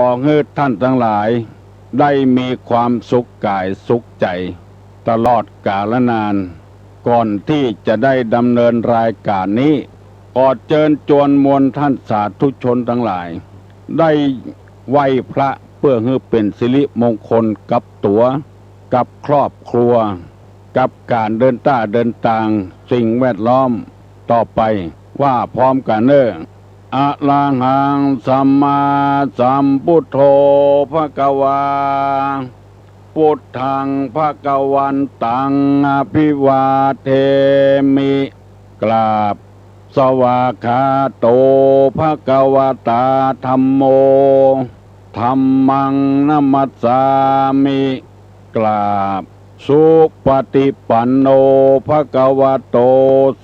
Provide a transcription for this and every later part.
ขอให้ท่านทั้งหลายได้มีความสุขกายสุขใจตลอดกาลนานก่อนที่จะได้ดำเนินรายการนี้ขอเชิญชวนมวลท่านสาธุชนทั้งหลายได้ไหว้พระเพื่อให้เป็นสิริมงคลกับตัวกับครอบครัวกับการเดินทางสิ่งแวดล้อมต่อไปว่าพร้อมกันเนอะอะระหังสัมมาสัมพุทโธภควาพุทธังภควันตังอภิวาเทมิกราบสวากขาโตภควตาธัมโมธัมมังนัมมัสสามิกราบสุปฏิปันโนภควโต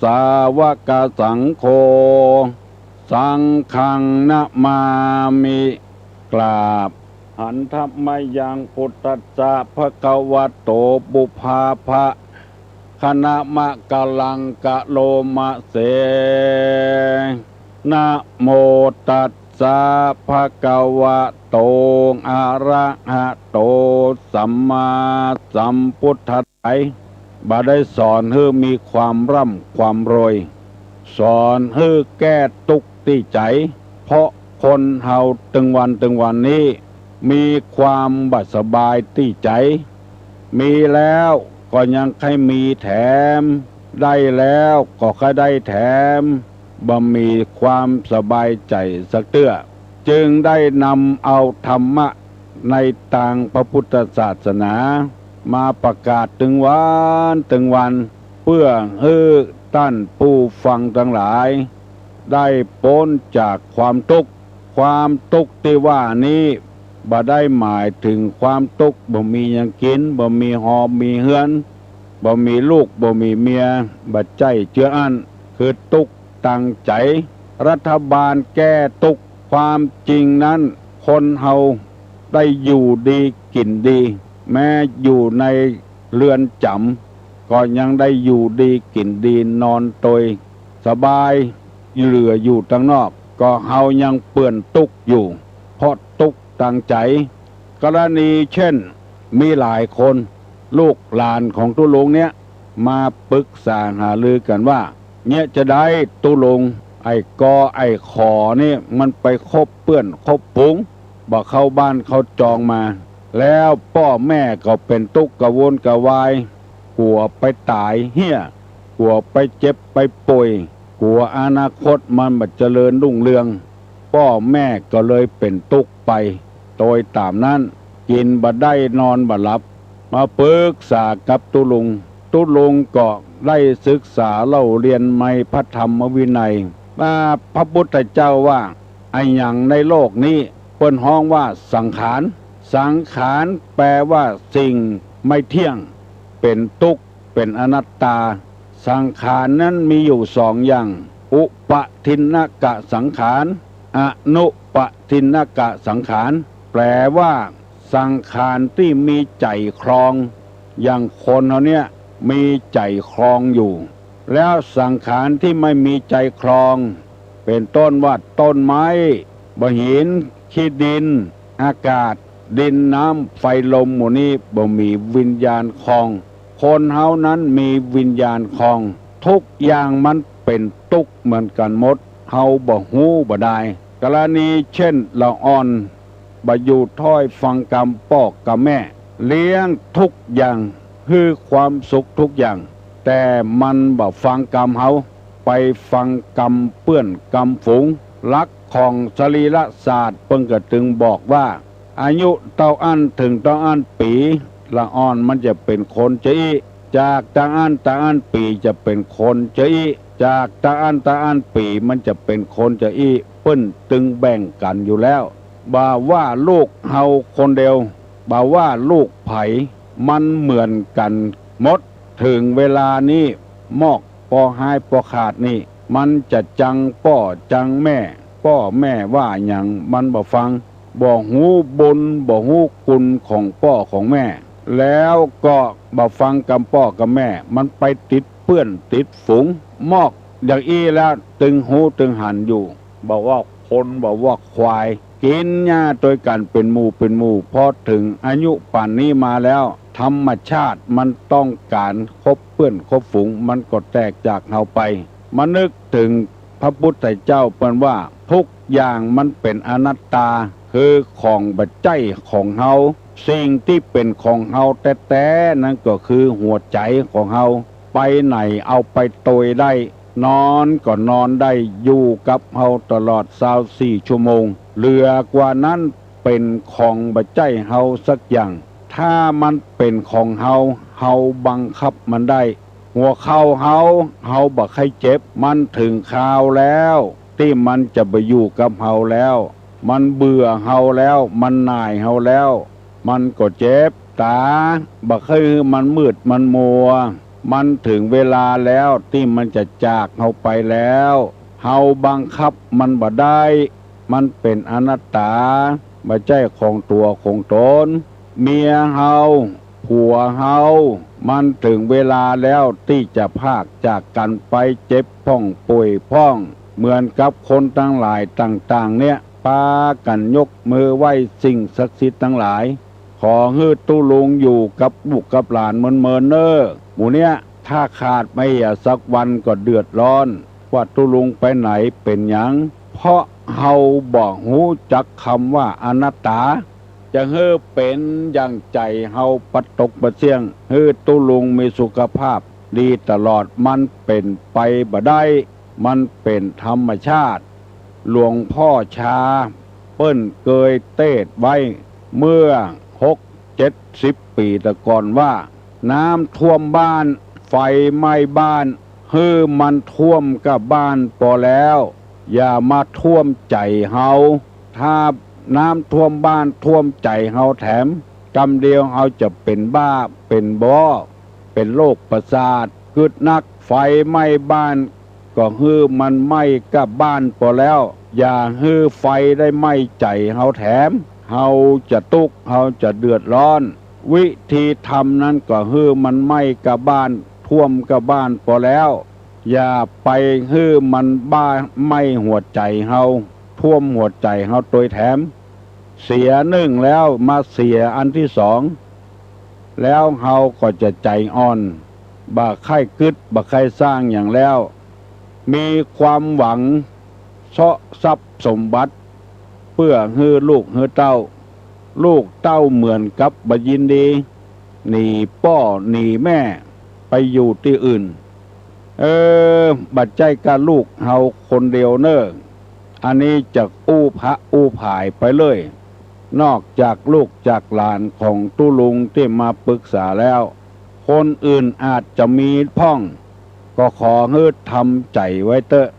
สาวกสังโฆสังฆังนะมามิกราบหันทัพมยังพุทธัสสะภควโตบุพาภะคณะมะกะลังกะโลมะเสนะโมตัสสะภควโตอะระหะโตสัมมาสัมพุทธัสสะบ่ได้สอนให้มีความร่ำความรวยสอนให้แก้ทุกข์ที่ใจเพราะคนเฮาตึงวันนี้มีความบัดสบายที่ใจมีแล้วก็ยังให้มีแถมได้แล้วก็ให้ได้แถมบ่มีความสบายใจสักเตื้อจึงได้นำเอาธรรมะในทางพระพุทธศาสนามาประกาศถึงวันเพื่อให้ท่านผู้ฟังทั้งหลายได้พ้นจากความทุกข์ที่ว่านี้บ่ได้หมายถึงความทุกข์บ่มีหยังกินบ่มีหอมมีเฮือนบ่มีลูกบ่มีเมียบ่ใจเจืออันคือทุกข์ตั้งใจรัฐบาลแก้ทุกข์ความจริงนั้นคนเฮาได้อยู่ดีกินดีแม้อยู่ในเรือนจำก็ยังได้อยู่ดีกินดีนอนโดยสบายเหลืออยู่ข้างนอกก็เฮายังเปื้อนทุกข์อยู่เพราะทุกข์ตั้งใจกรณีเช่นมีหลายคนลูกหลานของตุลงเนี่ยมาปรึกษาหารือกันว่าเนี่ยจะได้ตุลงไอ้กอไอ้ขอนี่มันไปคบเปื้อนคบปุงบอกเข้าบ้านเขาจองมาแล้วพ่อแม่ก็เป็นทุกข์กระวนกระวายกลัวไปตายเหี้ยกลัวไปเจ็บไปป่วยกลัวอนาคตมันบัดเจริญรุ่งเรืองพ่อแม่ก็เลยเป็นทุกข์ไปโดยตามนั้นกินบ่ได้นอนบ่หลับมาปรึกษากับตุลุงก็ได้ศึกษาเล่าเรียนในพระธรรมวินัยว่าพระพุทธเจ้าว่าไอ้หยังในโลกนี้เปิ้นฮ้องว่าสังขารแปลว่าสิ่งไม่เที่ยงเป็นทุกข์เป็นอนัตตาสังขารนั้นมีอยู่สองอย่างอุปทินกะสังขารอนุปทินกะสังขารแปลว่าสังขารที่มีใจครองอย่างคนเราเนี่ยมีใจครองอยู่แล้วสังขารที่ไม่มีใจครองเป็นต้นว่าต้นไม้หินขี้ดินอากาศดินน้ำไฟลมหมู่นี้บ่มีวิญญาณครองคนเฮานั้นมีวิญญาณครองทุกอย่างมันเป็นทุกข์เหมือนกันหมดเฮาบ่ฮู้บ่ได้กรณีเช่นละอ่อนบ่อยู่ถ้อยฟังกรรมพ่อกับแม่เลี้ยงทุกอย่างคือความสุขทุกอย่างแต่มันบ่ฟังกรรมเฮาไปฟังกรรมเปื้อนกรรมฝูงลักของสรีระศาสตร์เพิ่งก็ถึงบอกว่าอายุเท่าอันถึงเท่าอันปีละอ่อนมันจะเป็นคนจะอีจากตาอันปีจะเป็นคนจะอีจากตาอันปีมันจะเป็นคนจะอีเปิ้นตึงแบ่งกันอยู่แล้วบ่าว่าลูกเฮาคนเดียวบ่าว่าลูกไผมันเหมือนกันหมดถึงเวลานี้มอกปอหายปอขาดนี่มันจะจังพ่อจังแม่ว่าอย่างมันบ่ฟังบ่ฮู้บุญบ่ฮู้คุณของพ่อของแม่แล้วก็บ่ฟังกำพ่อกับแม่มันไปติดเปื้อนติดฝูงมอกอย่างอี้แล้วตึงหูตึงหันอยู่บอกว่าคนบอกว่าควาย กินหญ้าโดยกันเป็นหมู่พอถึงอายุป่านนี้มาแล้วธรรมชาติมันต้องการคบเพื่อนคบฝูงมันก็แตกจากเฮาไปมานึกถึงพระพุทธเจ้าเปิ้นว่าทุกอย่างมันเป็นอนัตตาคือของบัจใจของเฮาสิ่งที่เป็นของเฮาแต่นั่นก็คือหัวใจของเฮาไปไหนเอาไปโตยได้นอนก็นอนได้อยู่กับเฮาตลอด24ชั่วโมงเหลือกว่านั้นเป็นของบัจใจเฮาสักอย่างถ้ามันเป็นของเฮาเฮาบังคับมันได้หัวเข้าเฮาบ่ให้เจ็บมันถึงคราวแล้วที่มันจะไปอยู่กับเฮาแล้วมันเบื่อเฮาแล้วมันหน่ายเฮาแล้วมันก็เจ็บตาบ่เคยมันมืดมันมัวมันถึงเวลาแล้วที่มันจะจากเฮาไปแล้วเฮาบังคับมันบ่ได้มันเป็นอนัตตาบ่ใช่ของตัวของตนเมียเฮาผัวเฮามันถึงเวลาแล้วที่จะพากจากกันไปเจ็บพ้องป่วยพ้องเหมือนกับคนทั้งหลายต่างๆเนี่ยปากันยกมือไหว้สิ่งศักดิ์สิทธิ์ทั้งหลายขอให้ตุลุงอยู่กับบุกกับหลานเมินเน้อหมู่เนี้ยถ้าขาดไม่สักวันก็เดือดร้อนว่าตุลุงไปไหนเป็นหยังเพราะเฮาบอกหูจักคำว่าอนัตตาจะเฮือเป็นอย่างใจเฮาปัดตกปัดเสี่ยงเฮือตุลุงมีสุขภาพดีตลอดมันเป็นไปบ่ได้มันเป็นธรรมชาติหลวงพ่อชาเปิ้นเคยเทศไว้เมื่อ60-70 ปีแต่ก่อนว่าน้ำท่วมบ้านไฟไหม้บ้านฮือมันท่วมกับบ้านพอแล้วอย่ามาท่วมใจเฮาถ้าน้ำท่วมบ้านท่วมใจเฮาแถมกำเดียวเฮาจะเป็นบ้าเป็นบ้อเป็นโรคประสาทกึดนักไฟไหม้บ้านก็ฮือมันไหม้กับบ้านพอแล้วอย่าฮือไฟได้ไหม้ใจเฮาแถมเฮาจะทุกข์เฮาจะเดือดร้อนวิธีทำนั้นก็ฮือมันไหม้กับบ้านท่วมกับบ้านพอแล้วอย่าไปฮือมันบ้าไหม้หัวใจเฮาท่วมหัวใจเฮาโดยแถมเสียหนึ่งแล้วมาเสียอันที่สองแล้วเฮาก็จะใจอ่อนบ่ใคร่กึดบ่ใคร่สร้างอย่างแล้วมีความหวังเสาะทรัพย์สมบัติเพื่อฮือลูกฮือเต้าลูกเต้าเหมือนกับบ่ยินดีหนีพ่อหนีแม่ไปอยู่ที่อื่นบัดใจกับลูกเฮาคนเดียวเน้ออันนี้จะอู้พระอู้ผายไปเลยนอกจากลูกจากหลานของตุลุงที่มาปรึกษาแล้วคนอื่นอาจจะมีพ่องก็ขอให้ทำใจไว้เถอะ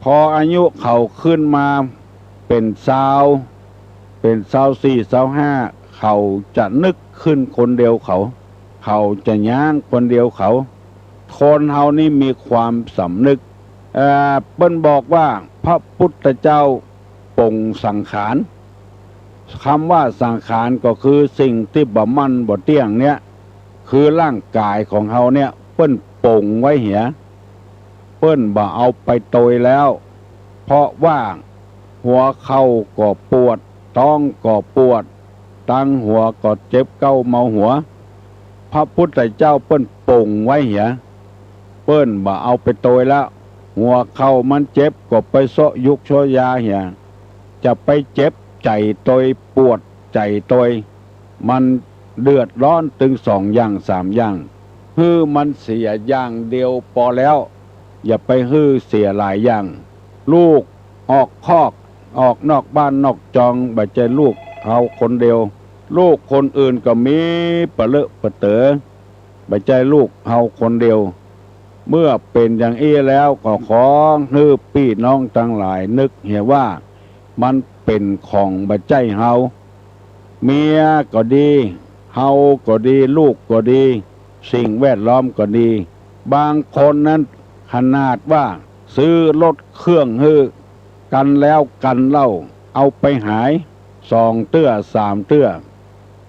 พออายุเขาขึ้นมาเป็น24-25เขาจะนึกขึ้นคนเดียวเขาจะย่างคนเดียวคนเฮานี่มีความสำนึกเปิ้นบอกว่าพระพุทธเจ้าปรงสังขารคำว่าสังขารก็คือสิ่งที่บ่มั่นบ่เที่ยงเนี่ยคือร่างกายของเฮาเนี่ยเปิ้นปรงไว้เหียเปิ้นบ่เอาไปโตยแล้วเพราะว่าหัวเข่าก็ปวดท้องก็ปวดตั้งหัวก็เจ็บเก้าเมาหัวพระพุทธเจ้าเปิ้นปรงไว้เหียเปิ้นบ่เอาไปโตยแล้วหัวเข่ามันเจ็บก็ไปเสาะยุกโชยาเหียจะไปเจ็บใจตอยปวดใจตอยมันเดือดร้อนถึง2 อย่าง 3 อย่างฮือมันเสียอย่างเดียวพอแล้วอย่าไปฮือเสียหลายอย่างลูกออกคอกออกนอกบ้านนอกจองบ่ใจลูกเฮาคนเดียวลูกคนอื่นก็มีปะเลอะปะเต๋อบ่ใจลูกเฮาคนเดียวเมื่อเป็นอย่างนี้แล้วก็ขอฮือพี่น้องทั้งหลายนึกเหียว่ามันเป็นของบ่ใจเฮาเมียก็ดีเฮาก็ดีลูกก็ดีสิ่งแวดล้อมก็ดีบางคนนั้นขนาดว่าซื้อรถเครื่องฮือกันแล้วกันเล่าเอาไปหาย2 เตื้อ 3 เตื้อ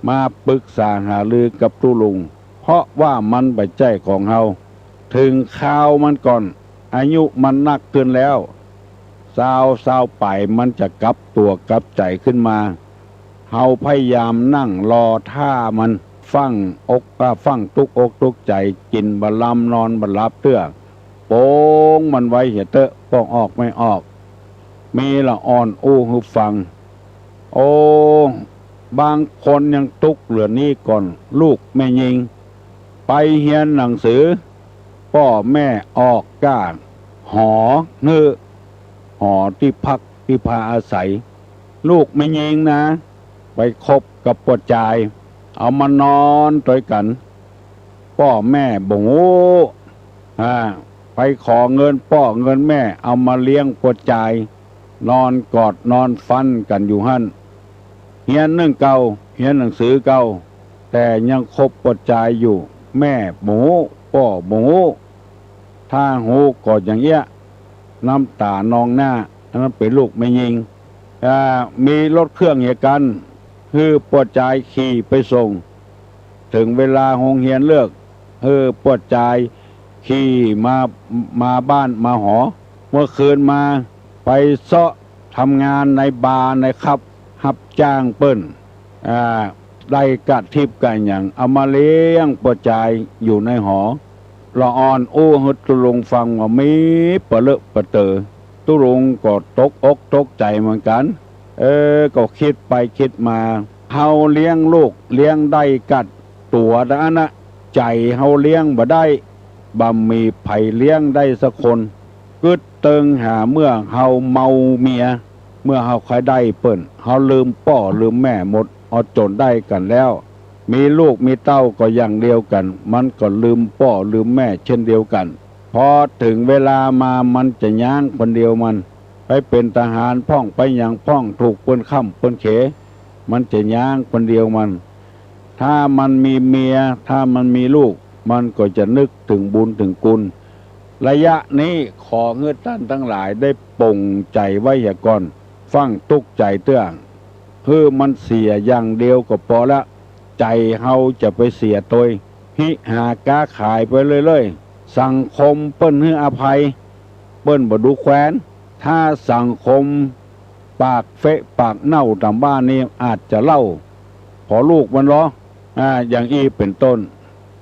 มาปรึกษาหารือกับตุลุงเพราะว่ามันบ่ใจของเฮาถึงข่าวมันก่อนอายุมันนักเกินแล้ว เศร้าไปมันจะกลับตัวกลับใจขึ้นมาเฮาพยายามนั่งรอท่ามันฟังฟังตุกอกตุกใจกินบะลำนอนบะลับเตื้อโป้งมันไว้เหี้ยเตอะป้องออกไม่ออกมีละอ่อนอู้หูฟังโอ้บางคนยังตุกเหลือนี่ก่อนลูกแม่ยิงไปเฮียนหนังสือพ่อแม่ออกก้าหอเนื้อหอที่พักที่พาอาศัยลูกไม่ยิงนะไปคบกับปวดใจเอามานอนด้วยกันพ่อแม่บ่งไปขอเงินพ่อเงินแม่เอามาเลี้ยงปวดใจนอนกอดนอนฟันกันอยู่หั่นเฮียนหนึ่งเก่าเฮียนหนังสือเก่าแต่ยังคบปวดใจอยู่แม่หมูพ่อหมูถ้าหูกอดอย่างเงี้ยน้ำตานองหน้าอันนั้นเป็นลูกไม่ยิงมีรถเครื่องเหตุกันคือปวดใจขี่ไปส่งถึงเวลาโรงเรียนเลิกปวดใจขี่มาบ้านมาหอเมื่อคืนมาไปเซาะทำงานในบาร์ในครับหับจ้างเปิ้นได้กัดทิพย์กันอย่างเอามาเลี้ยงปวดใจอยู่ในหอละอ่อนอู้ฮึดตุลุงฟังว่ามีปะเลอะปะเตอตุลุงก็ตกอกตกใจเหมือนกันก็คิดไปคิดมาเฮาเลี้ยงลูกเลี้ยงได้กัดตัวนะใจเฮาเลี้ยงบ่ได้บ่มีไผเลี้ยงได้สักคนกึดเติงหาเมื่อเฮาเมาเมียเมื่อเฮาใครได้เปิ้นเฮาลืมพ่อลืมแม่หมดเอาจนได้กันแล้วมีลูกมีเต้าก็อย่างเดียวกันมันก็ลืมพ่อลืมแม่เช่นเดียวกันพอถึงเวลามามันจะย่างคนเดียวมันไปเป็นทหารพ่องไปอย่างพ่องถูกเปิ้นค่ำเปิ้นเขมันจะย่างคนเดียวมันถ้ามันมีเมียถ้ามันมีลูกมันก็จะนึกถึงบุญถึงกุลระยะนี้ขอเงื่อนท่านทั้งหลายได้ปลงใจไว้อย่าก่อนฟังตุกใจเตื้องมันเสียอย่างเดียวก็พอละใจเฮาจะไปเสียตัวหิหากาขายไปเรื่อยๆสังคมเปิ้นให้อภัยเปิ้นบ่ดูแคว้นถ้าสังคมปากเฟะปากเน่าตามบ้านนี่อาจจะเล่าพอลูกมันล้ออย่างอีเป็นต้น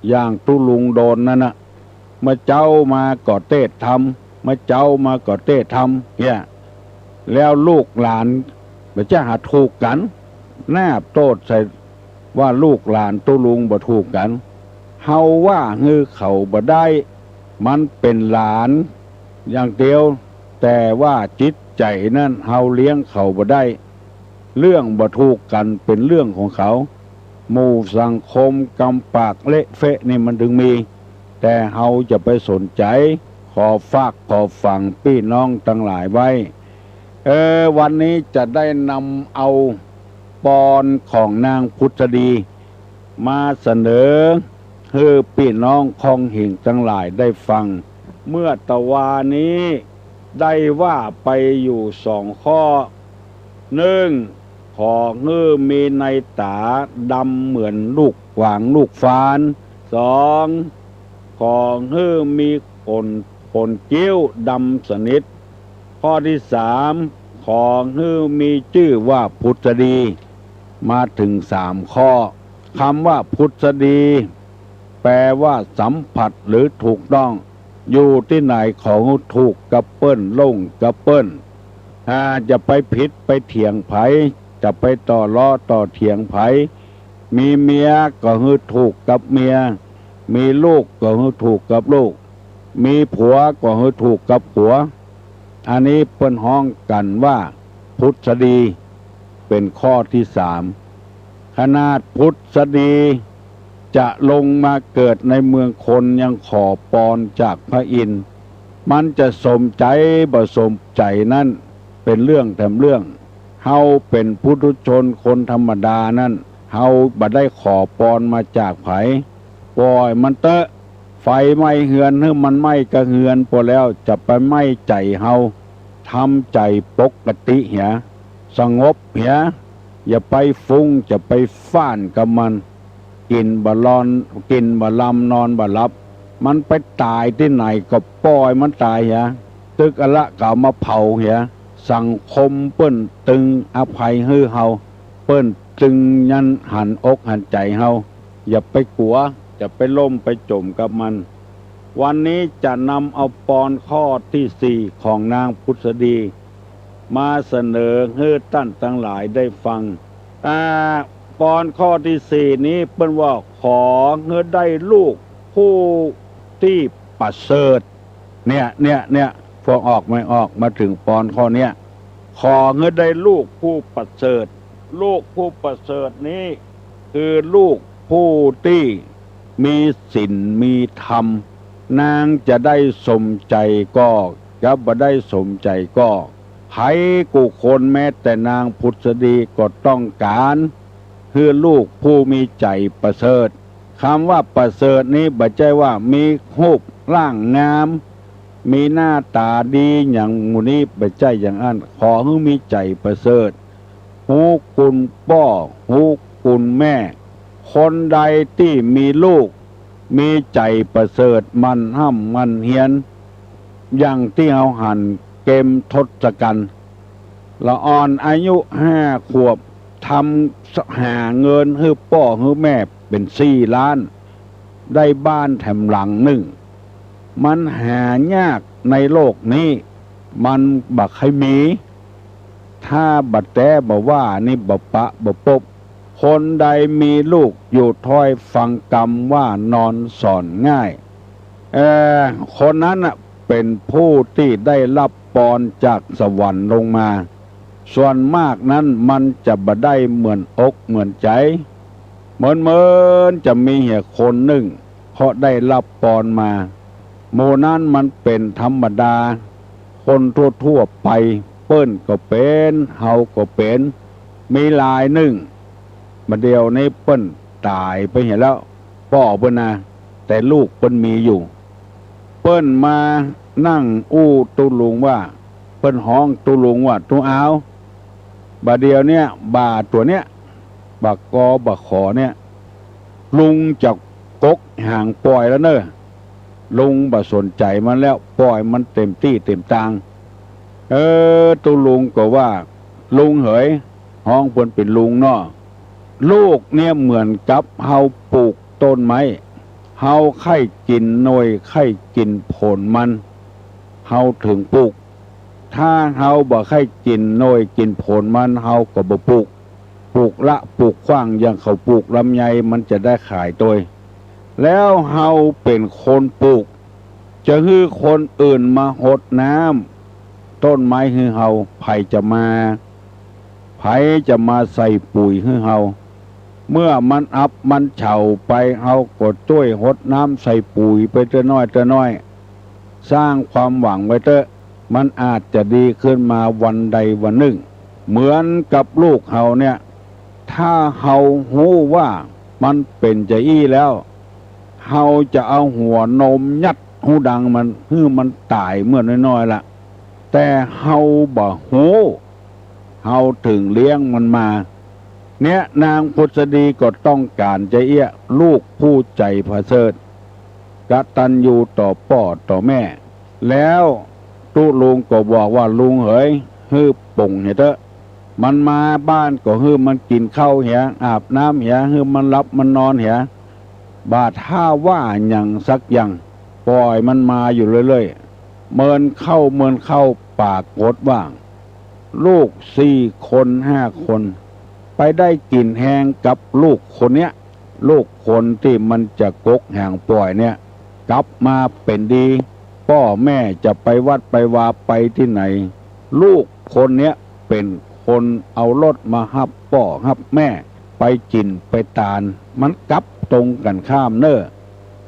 อย่างตุลุงโดนนั่นนะเมื่อเจ้ามาก่อเต้ทำเมื่อเจ้ามาก่อเต้ทำเนี่ยแล้วลูกหลานมันจะหาถูกกันแนบโทษใส่ว่าลูกหลานตุลุงบ่ถูกกันเฮาว่าเขาบ่ได้มันเป็นหลานอย่างเดียวแต่ว่าจิตใจนั่นเฮาเลี้ยงเขาบ่ได้เรื่องบ่ถูกกันเป็นเรื่องของเขาหมู่สังคมกำปากเละเฟะนี่มันถึงมีแต่เฮาจะไปสนใจขอฝากขอฟังพี่น้องทั้งหลายไว้วันนี้จะได้นำเอาปอนของนางพุทธดีมาเสนอให้พี่น้องคองหิ่งทั้งหลายได้ฟังเมื่อตะวานี้ได้ว่าไปอยู่2 ข้อ1ขอมีในตาดำเหมือนลูกหวางลูกฟาน2ขอมีขนเกี้ยวดำสนิทข้อที่3ขอมีชื่อว่าพุทธดีมาถึง3 ข้อคำว่าพุทธดีแปลว่าสัมผัสหรือถูกต้องอยู่ที่ไหนของถูกกับเปิ้นลงกับเปิ้นจะไปผิดไปเถียงไผจะไปต่อล้อต่อเถียงไผมีเมียก็ถูกกับเมียมีลูกก็ถูกกับลูกมีผัวก็ถูกกับผัวอันนี้เปิ้นฮ้องกันว่าพุทธดีเป็นข้อที่3ขนาดพุทธดีจะลงมาเกิดในเมืองคนยังขอปอนจากพระอินทร์มันจะสมใจบ่สมใจนั่นเป็นเรื่องแต่เรื่องเฮาเป็นปุถุชนคนธรรมดานั่นเฮาบ่ได้ขอปอนมาจากไผปล่อยมันเตอะไฟไหม้เฮือนมันไหม้กระเฮือนพอแล้วจะไปไหม้ใจเฮาทำใจปกติเหียสงบเหียอย่าไปฟุ้งจะไปฟ้านกับมันกินบะลอนกินบะลำนอนบะลับมันไปตายที่ไหนก็ปล่อยมันตายเหียตึกอะละก็มาเผาเหีย สังคมเปิ้นตึงอภัยให้เฮาเปิ้นตึงยันหันอกหันใจเฮาอย่าไปกลัวจะไปล่มไปจมกับมัน วันนี้จะนำเอาปอนข้อที่สี่ของนางพุทธดีมาเสนอให้ท่านทั้งหลายได้ฟังปอนข้อที่สี่นี้เปิ้นว่าขอให้ได้ลูกผู้ที่ประเสริฐเนี่ยพอออกไม่ออกมาถึงปอนข้อเนี้ยขอให้ได้ลูกผู้ประเสริฐลูกผู้ประเสริฐนี้คือลูกผู้ที่มีศีลมีธรรมนางจะได้สมใจก็จะบ่ได้สมใจก็ไผกูคนแม้แต่นางพุทธดีก็ต้องการคือลูกผู้มีใจประเสริฐคำว่าประเสริฐนี้บ่ใช่ว่ามีรูปร่างงามมีหน้าตาดีอย่างหมู่นี้บ่ใช่อย่างนั้นขอให้มีใจประเสริฐฮู้คุณพ่อฮู้คุณแม่คนใดที่มีลูกมีใจประเสริฐมันห้ำมันเฮียนอย่างที่เอาหันเกมทศกัณฐ์ละอ่อนอายุ5 ขวบทำหาเงินให้พ่อให้แม่เป็น4 ล้านได้บ้านแถมหลังหนึ่งมันหายากในโลกนี้มันบักให้มีถ้าบัดแต่บ่ว่านี่บ่ปะบ่ปบคนใดมีลูกอยู่ถ้อยฟังกรรมว่านอนสอนง่ายคนนั้นเป็นผู้ที่ได้รับปอนจากสวรรค์ลงมาส่วนมากนั้นมันจะบ่ได้เหมือนอกเหมือนใจเหมือนจะมีเหตุคนหนึ่งเพราะได้รับปอนมาโมนั้นมันเป็นธรรมดาคนทั่วไปเปิ้นก็เป็นเฮาก็เป็นมีหลายหนึ่งมาเดียวในเปิ้นตายไปเห็นแล้วพ่อเปิ้นนะแต่ลูกเปิ้นมีอยู่เปิ้นมานั่งอู้ตุลุงว่าเปิ้นห้องตุลุงว่าตุเอาบาเดียวเนี่ยบาตัวเนี้ยบากกอบากขอเนี่ยลุงจะกกห่างปล่อยแล้วเนอะลุงบ่สนใจมันแล้วปล่อยมันเต็มที่เต็มตางตุลุงก็ว่าลุงเหยห้องเปิ้นเป็นลุงเนาะลูกเนี่ยเหมือนกับเฮาปลูกต้นไม้เฮาไข่กินหน่วยไข่กินผลมันเฮาถึงปลูกถ้าเฮาบ่ไข่กินหน่วยกินผลมันเฮาก็บ่ปลูกละปลูกขว้างอย่างเขาปลูกลำไยมันจะได้ขายตัวแล้วเฮาเป็นคนปลูกจะให้คนอื่นมาหดน้ำต้นไม้ให้เฮาไผจะมาใส่ปุ๋ยให้เฮาเมื่อมันอับมันเฉาไปเฮาก็ช่วยหดน้ำใส่ปุ๋ยไปเตน้อยสร้างความหวังไว้เถอะมันอาจจะดีขึ้นมาวันใดวันหนึ่งเหมือนกับลูกเฮาเนี่ยถ้าเฮาฮู้ว่ามันเป็นจะอี้แล้วเฮาจะเอาหัวนมยัดหูดังมันให้มันตายเมื่อน้อยๆล่ะแต่เฮาบ่ฮู้เฮาถึงเลี้ยงมันมาเนี่ยนางพุทธดีก็ต้องการจะเอี้ยลูกผู้ใจประเสริฐกตัญญูต่อพ่อต่อแม่แล้วตุลุงก็บอกว่าลุงเหยฮื้อป่งเถอะมันมาบ้านก็ฮื้อมันกินข้าวเหียอาบน้ำเหียฮื้อมันรับมันนอนเหียบาถ้าว่าอย่างสักอย่างปล่อยมันมาอยู่เรื่อยๆเมินเข้าปากกดว่างลูก4 คน5 คนไปได้กินแหงกับลูกคนเนี้ยลูกคนที่มันจะกกแห่งปล่อยเนี่ยกลับมาเป็นดีพ่อแม่จะไปวัดไปวาไปที่ไหนลูกคนเนี้ยเป็นคนเอารถมาฮับพ่อฮับแม่ไปกินไปตาลมันกลับตรงกันข้ามเน้อ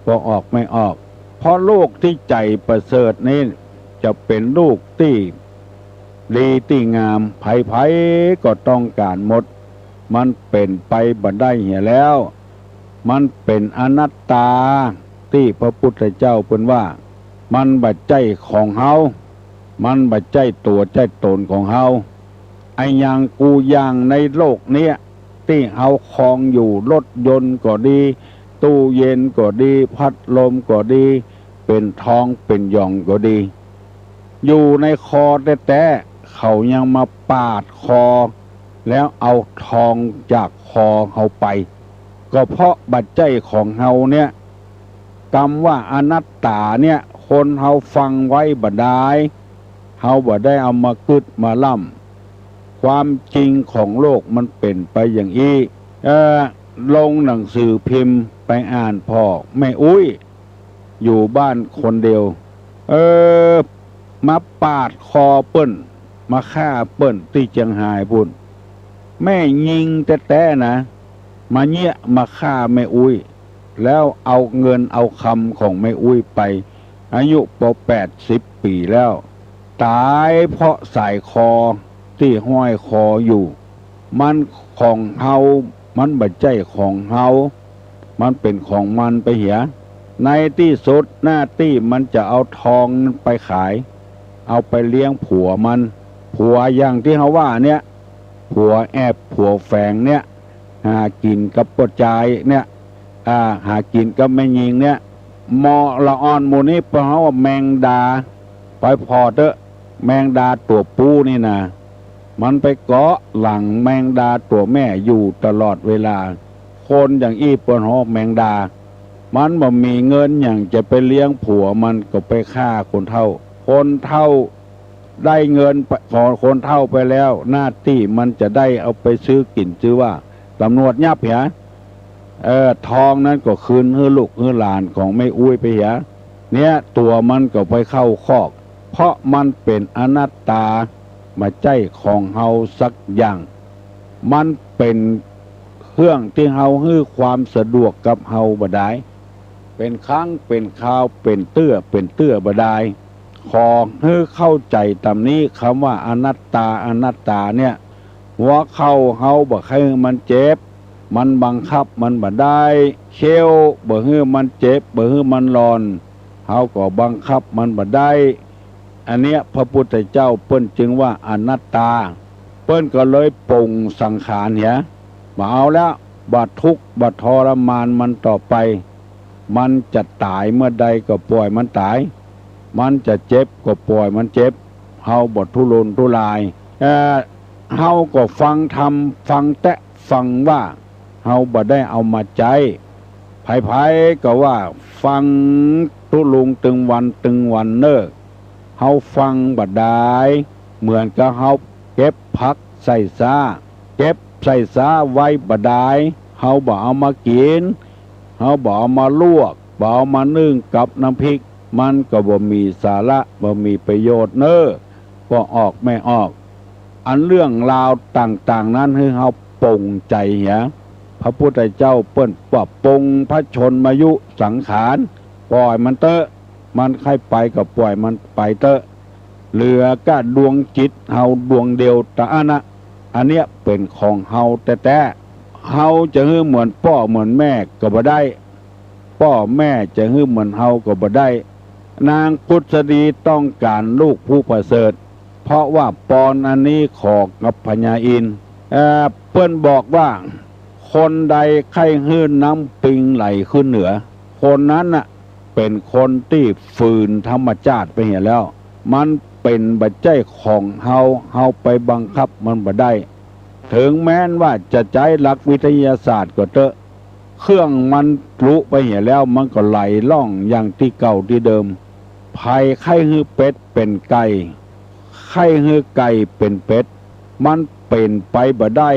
พอออกไม่ออกเพราะลูกที่ใจประเสริฐนี้จะเป็นลูกที่ดีที่งามไผก็ต้องการหมดมันเป็นไปบันไดเหี่ยแล้วมันเป็นอนัตตาที่พระพุทธเจ้าเพิ่นว่ามันบัดใจของเฮามันบัดใจตัวใจตนของเฮาไอ้อย่างกูอย่างในโลกเนี้ยที่เฮาครองอยู่รถยนต์ก็ดีตู้เย็นก็ดีพัดลมก็ดีเป็นทองเป็นหย่องก็ดีอยู่ในคอแต่ เขายังมาปาดคอแล้วเอาทองจากคอเขาไปก็เพราะบัดใจของเฮาเนี่ยกรรมว่าอนัตตาเนี่ยคนเฮาฟังไว้บ่ได้เฮาบ่ได้เอามากึดมาล่ำความจริงของโลกมันเป็นไปอย่างนี้ลงหนังสือพิมพ์ไปอ่านพ่อแม่อุ้ยอยู่บ้านคนเดียวมาปาดคอเปิ้นมาฆ่าเปิ้นที่เชียงรายพุ่นแม่ยิงแต่นะมาเนี้ยมาฆ่าแม่อุ้ยแล้วเอาเงินเอาคำของแม่อุ้ยไปอายุพอ80 ปีแล้วตายเพราะสายคอที่ห้อยคออยู่มันของเฮามันบัดใจของเฮามันเป็นของมันไปเหียในที่สุดหน้าที่มันจะเอาทองไปขายเอาไปเลี้ยงผัวมันผัวอย่างที่เขาว่าเนี่ยผัวแอบผัวแฝงเนี่ยหากินกับปจายเนี่ยหากินกับแม่ยิงเนี่ยมอละอ่อนหมูนี้เพราะว่าแมงดาไปพอเถอะแมงดาตัวปูนี่นะมันไปเกาะหลังแมงดาตัวแม่อยู่ตลอดเวลาคนอย่างอี้เปิ้นฮอแมงดามันบ่มีเงินอย่างจะไปเลี้ยงผัวมันก็ไปฆ่าคนเฒ่าคนเฒ่าได้เงินขอคนเฒ่าไปแล้วหน้าที่มันจะได้เอาไปซื้อกินซื้อว่าตำรวจยับเหรอทองนั้นก็คืนให้ลูกให้หลานของไม่อุ้ยไปเหรอเนี่ยตัวมันก็ไปเข้าคอกเพราะมันเป็นอนัตตามาใจของเฮาสักอย่างมันเป็นเครื่องที่เฮาให้ความสะดวกกับเฮาบ่ได้เป็นครั้งเป็นคราวเป็นเตื้อบ่ได้ขอให้เข้าใจตามนี้คำว่าอนัตตาเนี่ยว่าเข้าเฮาบ่ให้มันเจ็บมันบังคับมันบ่ได้เชี่ยวบ่ให้มันเจ็บบ่ให้มันร้อนเฮาก็บังคับมันบ่ได้อันเนี้ยพระพุทธเจ้าเปิ้นจึงว่าอนัตตาเปิ้นก็เลยปรุงสังขารเหียบ่เอาแล้วบ่ทุกข์บ่ทรมานมันต่อไปมันจะตายเมื่อใดก็ปล่อยมันตายมันจะเจ็บก็ปล่อยมันเจ็บเฮาบ่ทุรนทุรายเฮาก็ฟังธรรมฟังแต่ฟังว่าเฮาบ่ได้เอามาใจไผๆก็ว่าฟังทุลุงตึงวันเน้อเฮาฟังบ่ได้เหมือนกับเฮาเก็บผักใส่ซาไว้บ่ได้เฮาบ่เอามากินเฮาบ่เอามาลวกบ่เอามานึ่งกับน้ำพริกมันก็บ่มีสาระบ่มีประโยชน์เน้อก็ออกไม่ออกอันเรื่องราวต่างๆนั้นให้เฮาปรงใจเหียพระพุทธเจ้าเปิ้นปรับปรุงพระชนมายุสังขารปล่อยมันเตอะมันใครไปก็ปล่อยมันไปเตอะเหลือก็ดวงจิตเฮาดวงเดียวตะอันเนี้ยเป็นของเฮาแต่เฮาจะฮื้อเหมือนพ่อเหมือนแม่ก็บ่ได้พ่อแม่จะฮื้อเหมือนเฮาก็บ่ได้นางพุทธดีต้องการลูกผู้ประเสริฐเพราะว่าปอนอันนี้ขอกับพญาอินเปิ้นบอกว่าคนใดใครฮื้อน้ำปิงไหลขึ้นเหนือคนนั้นน่ะเป็นคนที่ฝืนธรรมชาติไปเห็นแล้วมันเป็นบัจจัยของเฮาไปบังคับมันบ่ได้ถึงแม้นว่าจะใช้หลักวิทยาศาสตร์ก็เถอะเครื่องมันรู้ไปเห็นแล้วมันก็ไหลล่องอย่างที่เก่าที่เดิมภัยไข้ฮื้อเป็ดเป็นไก่ไข้ฮื้อไก่เป็นเป็ดมันเป็นไปบ่ได้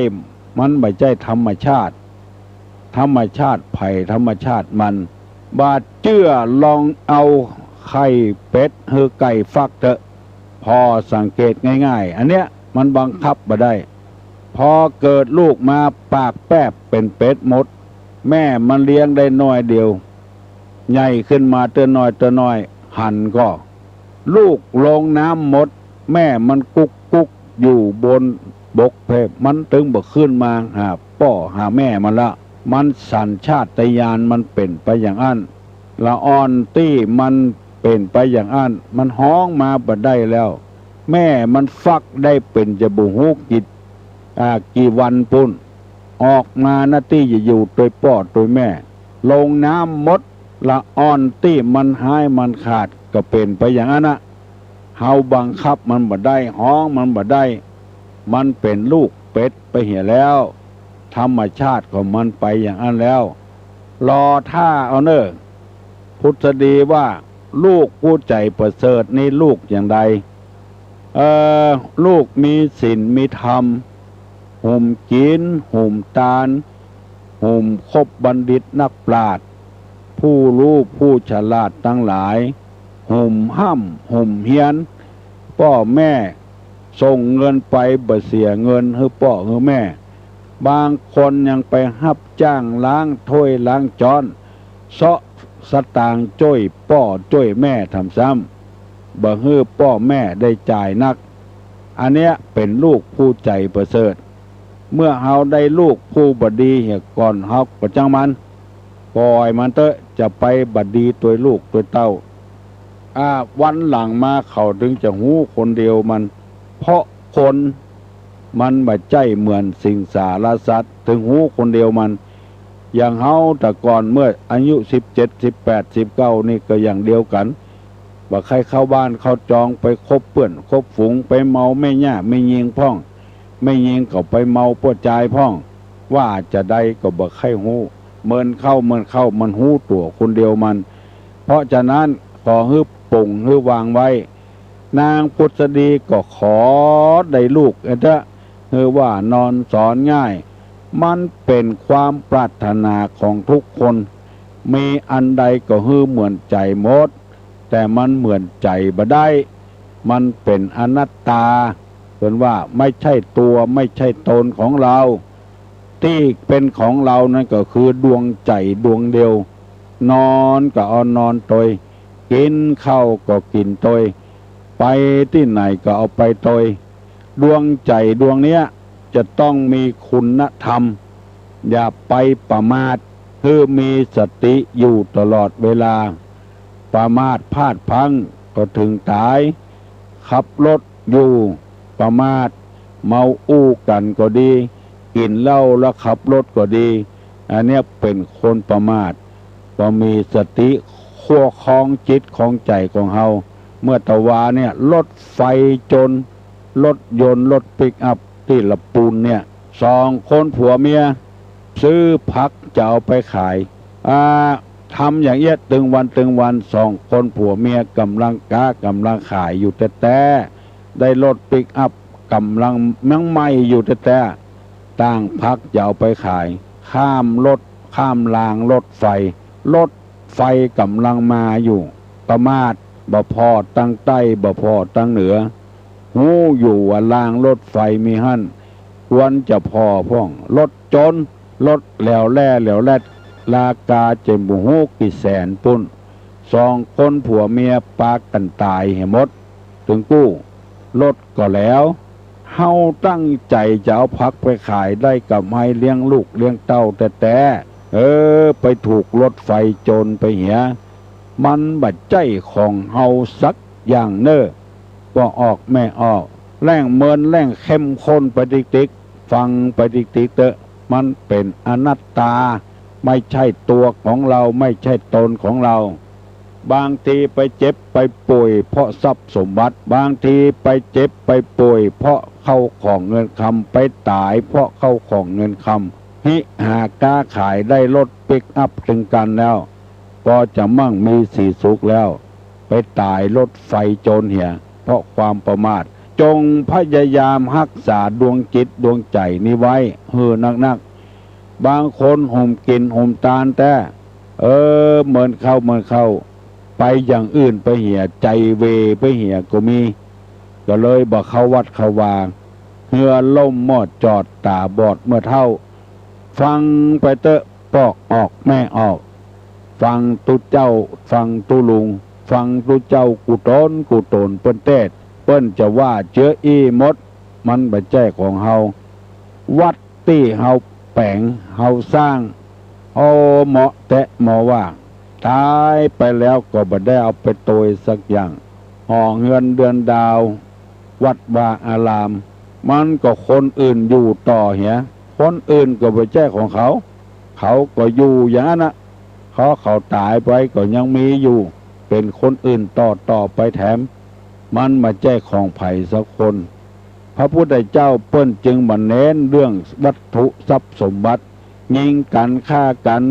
มันไม่ใช่ธรรมชาติภัยธรรมชาติมันบาดเจื้อลองเอาไข่เป็ดฮื้อไก่ฟักเถอะพอสังเกตง่ายๆอันเนี้ยมันบังคับบ่ได้พอเกิดลูกมาปากแป๊บเป็นเป็ดหมดแม่มันเลี้ยงได้น้อยเดียวใหญ่ขึ้นมาเตอน้อยหันก็ลูกลงน้ำหมดแม่มันกุกอยู่บนบกเพมันถึงบ่ขึ้นมาหาพ่อหาแม่มันละมันสัญชาตญาณมันเป็นไปอย่างนั้นละอ่อนตี้มันเป็นไปอย่างนั้นมันห้องมาบ่ได้แล้วแม่มันฟักได้เป็นจะบุหูกิจกี่วันปุ่นออกมาหน้าที่จะอยู่โดยพ่อโดยแม่ลงน้ำมดละอ่อนตี้มันหายมันขาดก็เป็นไปอย่างนั้นนะ เฮาบังคับมันบ่ได้ห้องมันบ่ได้มันเป็นลูกเป็ดไปเหี่ยแล้วธรรมชาติของมันไปอย่างนั้นแล้วรอท่าเอาเนอะพุทธดีว่าลูกผู้ใจประเสริฐนี่ลูกอย่างใดลูกมีศีลมีธรรมห่มกินห่มตาลห่มคบบัณฑิตนักปราชญ์ผู้รู้ผู้ฉลาดทั้งหลายห่มห้ำห่มเฮียนพ่อแม่ส่งเงินไปบ่เสียเงินให้พ่อให้แม่บางคนยังไปรับจ้างล้างถ้วยล้างจานเซาะสตางค์จ้อยพ่อจ้อยแม่ทำซ้ำบ่ให้พ่อแม่ได้จ่ายนักอันเนี้ยเป็นลูกผู้ใจประเสริฐเมื่อเฮาได้ลูกผู้บดีเหียก่อนเฮาก็จังมันปล่อยมันเถอะจะไปบดีตัวลูกตัวเต้าวันหลังมาเขาถึงจะหู้คนเดียวมันเพราะคนมันบ่ใจเหมือนสิงสารสัตว์ถึงหู้คนเดียวมันอย่างเฮาแต่ก่อนเมื่ออายุ17 18 19นี่ก็อย่างเดียวกันบ่ใครเข้าบ้านเข้าจองไปคบเพื่อนคบฝูงไปเมาไม่ย่าไม่ยิงพ่องไม่ยิงก็ไปเมาปวดใจพ่องว่าจะได้ก็บ่ใครหู้เมินเข้ามันหู้ตัวคนเดียวมันเพราะฉะนั้นขอฮึบป่งฮึวางไว้นางพุทธดีก็ขอได้ลูกคือว่านอนสอนง่ายมันเป็นความปรารถนาของทุกคนมีอันใดก็ฮือเหมือนใจหมดแต่มันเหมือนใจบ่ได้มันเป็นอนัตตาเป็นว่าไม่ใช่ตัวไม่ใช่ตนของเราที่เป็นของเรานั่นก็คือดวงใจดวงเดียวนอนก็เอานอนตยกินข้าวก็กินตยไปที่ไหนก็เอาไปตยดวงใจดวงเนี้ยจะต้องมีคุณธรรมอย่าไปประมาทคือมีสติอยู่ตลอดเวลาประมาทพลาดพลั้งก็ถึงตายขับรถอยู่ประมาทเมาอู้กันก็ดีกินเหล้าแล้วขับรถก็ดีอันเนี้ยเป็นคนประมาทก็มีสติขั้วคล้องจิตของใจของเฮาเมื่อตะวาเนี่ยรถไฟจนรถยนต์รถปิกอัพที่ละปูนเนี่ย2 คนผัวเมียซื้อผักจะเอาไปขายทำอย่างเงี้ยตึงวัน2 คนผัวเมียกำลังขายอยู่แต่ได้รถปิกอัพกำลังมั่งไหมอยู่แต่ต่างพักจะเอาไปขายข้ามรางรถไฟกำลังมาอยู่ประมาทบ่พอตั้งใต้บ่พอตั้งเหนือหูอยู่ว่ารางรถไฟมีหั่นควรจะพอพ่องรถจนรถแล้วแลราคาเจ็บหูกี่แสนปุ่น2 คนผัวเมียปากกันตายให้หมดถึงกู้รถก็แล้วเฮาตั้งใจจะเอาพักไปขายได้กับให้เลี้ยงลูกเลี้ยงเต้าแต่ไปถูกรถไฟจนไปเหียมันบัดใจของเฮาสักอย่างเน้อก็ออกแม่ออกแรงเมินแรงเข้มข้นไปติ๊กฟังไปติ๊กเตอะมันเป็นอนัตตาไม่ใช่ตัวของเราไม่ใช่ตนของเราบางทีไปเจ็บไปป่วยเพราะทรัพย์สมบัติบางทีไปเจ็บไปป่วยเพราะเข้าของเงินคำไปตายเพราะเข้าของเงินคำหิหากล้าขายได้รถปิกอัพถึงกันแล้วก็จะมั่งมีสีสุขแล้วไปตายรถไฟโจรเหี่ยเพราะความประมาทจงพยายามรักษาดวงจิตดวงใจนี้ไว้นักบางคนห่มกินห่มตาลแต่เหมือนเข้าไปอย่างอื่นไปเหี่ยใจเวไปเหี่ยก็มีก็เลยบอกเขาวัดเขาวางเหือล่มมอดจอดตาบอดเมื่อเท่าฟังไปเตอะปอกออกแม่ออกฟังตุเจ้าฟังตุลุงฟังตุเจ้ากูโตนเปิ้นเตศเปิ้นจะว่าเจออีมดมันบ่แจ้ของเฮาวัดที่เฮาแปลงเฮาสร้างเหมาะแต่หมอว่าตายไปแล้วก็บ่ได้เอาไปโตยสักอย่างห่อเงินเดือนดาววัดวาอารามมันก็คนอื่นอยู่ต่อเหียคนอื่นก็บ่แจ้ของเขาก็อยู่อย่างนั้นนะเขาตายไปก็ยังมีอยู่เป็นคนอื่นต่อไปแถม มันมาแจ้ของไผ่สักคนพระพุทธเจ้าเปิ้นจึงมาเน้นเรื่องวัตถุทรัพย์สมบัติยิงกันฆ่ากัน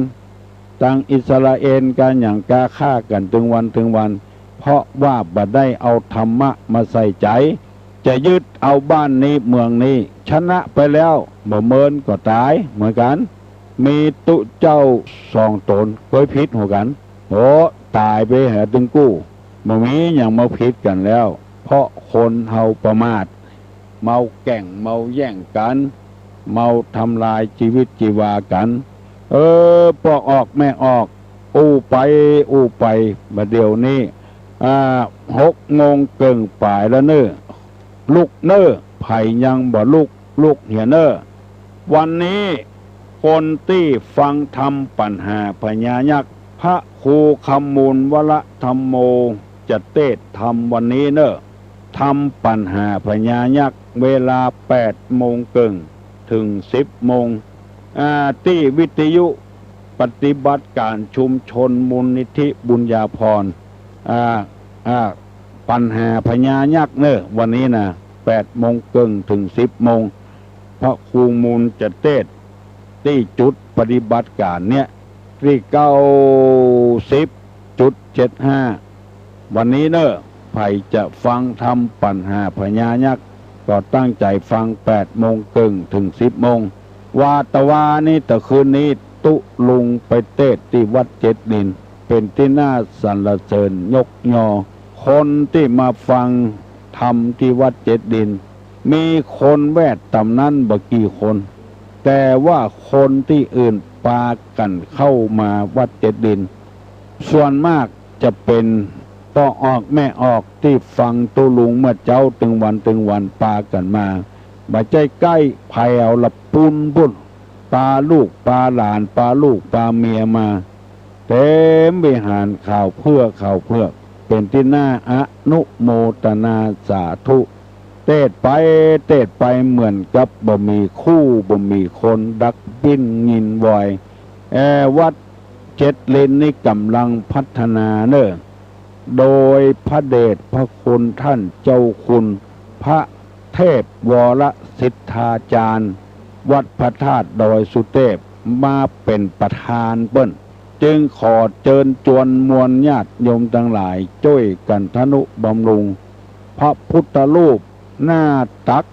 ตั้งอิสราเอลกันอย่างกาฆ่ากันถึงวันเพราะว่าบ่ได้เอาธรรมะมาใส่ใจจะยึดเอาบ้านนี้เมืองนี้ชนะไปแล้วบ่เมินก็ตายเหมือนกันมีตุเจ้าสองตนเคยพิษหัวกันโอ้ตายไปหาตึงกู้บ่มีอย่างมาพิษกันแล้วเพราะคนเฮาประมาทเมาแก่งเมาแย่งกันเมาทำลายชีวิตชีวากันปอกออกแม่ออกอู้ไปมาเดี๋ยวนี้6 โมงเกิงป่ายแล้วเน้อลูกเน้อไผ่ยังบ่ลูกเหียเน้อวันนี้คนที่ฟังธรรมปัญหาพญายักษ์พระครูคำมูลวรธรรมโมจะเทศธรรมวันนี้เน้อทำปัญหาพญายักษ์เวลา8 โมงเกิงถึง10 โมงที่วิทยุปฏิบัติการชุมชนมูลนิธิบุญญาภรณ์ปัญหาพญายักษ์เน้อวันนี้นะ8 โมงเกิงถึง10 โมงพระครูมูลจะเทศที่จุดปฏิบัติการเนี่ยที่90.75วันนี้เน้อไผ่จะฟังทำปัญหาพญายักษ์ก็ตั้งใจฟัง8 โมงเกิงถึง10 โมงวาตวานี่แต่คืนนี้ตุลุงไปเทศที่วัด7 ดินเป็นที่น่าสรรเสริญยกยอคนที่มาฟังธรรมที่วัด7 ดินมีคนแวดต่ำนั้นบ่กี่คนแต่ว่าคนที่อื่นปากันเข้ามาวัด7 ดินส่วนมากจะเป็นพ่อออกแม่ออกที่ฟังตุลุงเมื่อเจ้าตึงวันปากันมาบ่ใจใกล้ไผ่เอาละปุ้นปาลูกปาหลานปาลูกปาเมียมาเต็มวิหารข่าวเพื่อเป็นที่น่าอนุโมทนาสาธุเทศไปเหมือนกับบ่มีคู่บ่มีคนดักบิ้นยินวอยวัด7 เลนนี่กำลังพัฒนาเน้อโดยพระเดชพระคุณท่านเจ้าคุณพระเทพวรสิทธาจารย์วัดพระธาตุดอยสุเทพมาเป็นประธานเปิ้นจึงขอเชิญชวนมวลญาติโยมทั้งหลายช่วยกันทนุบำรุงพระพุทธรูปหน้าตัก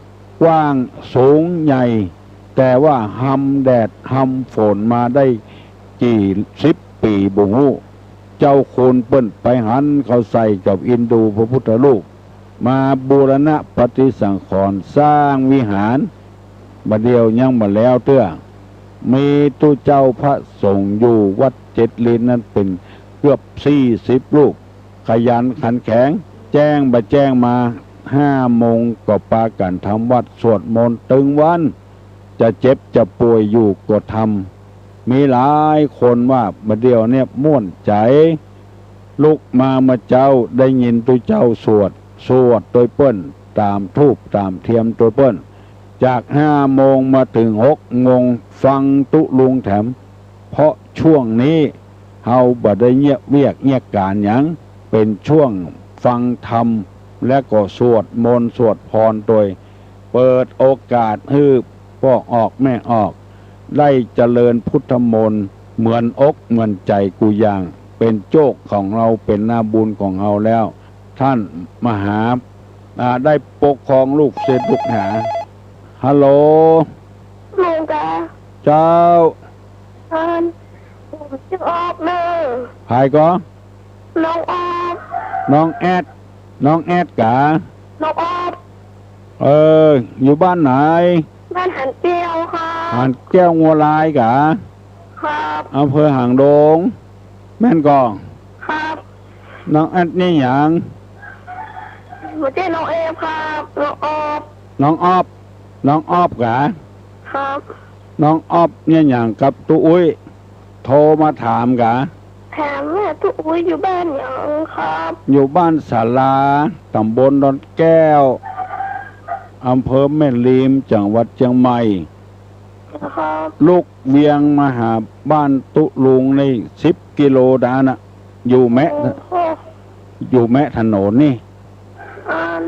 กว้างสูงใหญ่แต่ว่าหำแดดหำฝนมาได้กี่10 ปีบ่ฮู้เจ้าคุณเปิ้นไปหันเขาใส่กับอินดูพระพุทธรูปมาบูรณะปฏิสังขรณ์สร้างวิหารบัดเดียวยังมาแล้วเตื้อมีตู้เจ้าพระสงฆ์อยู่วัด7 ลิ้นนั้นเป็นเกือบ40 รูปขยันขันแข็งแจ้งมา5 โมงก็ปากันทำวัดสวดมนต์ตึงวันจะเจ็บจะป่วยอยู่ก็ทำมีหลายคนว่าบัดเดียวเนี่ยม่วนใจลุกมาเจ้าได้ยินตู้เจ้าสวดโดยเปิ้นตามธูปตามเทียมโดยเปิ้นจาก5 โมงมาถึง6 โมงฟังตุลุงแถมเพราะช่วงนี้เฮาบ่ได้เงียบการหยังเป็นช่วงฟังธรรมและก็สวดมนต์สวดพรโดยเปิดโอกาสให้พ่อออกแม่ออกได้เจริญพุทธมนต์เหมือนอกเหมือนใจกูอย่างเป็นโชคของเราเป็นหน้าบุญของเราแล้วท่านมหาได้ปกครองลูกเสด็จลูกหาฮัลโหลลุงกะเจ้าผมจะออกเลยใครก็น้องออฟน้องแอดกะน้องออฟอยู่บ้านไหนบ้านหันแก้วค่ะหันแก้วงัวลายกะครับอำเภอหางดงแม่นก็ครับน้องแอดนี่หยังหัวใจน้องเอฟครับน้องออฟกะครับน้องออฟเนี่ยหยังกับตู้อุ้ยโทรมาถามกะถามว่าตู้อุ้ยอยู่บ้านหยังครับอยู่บ้านศาลาตำบลดอนแก้วอำเภอแม่ริมจังหวัดเชียงใหม่ลูกเวียงมาหาบ้านตุลุงใน10 กิโลดานะอยู่แม่ถนนนี่ อ่าน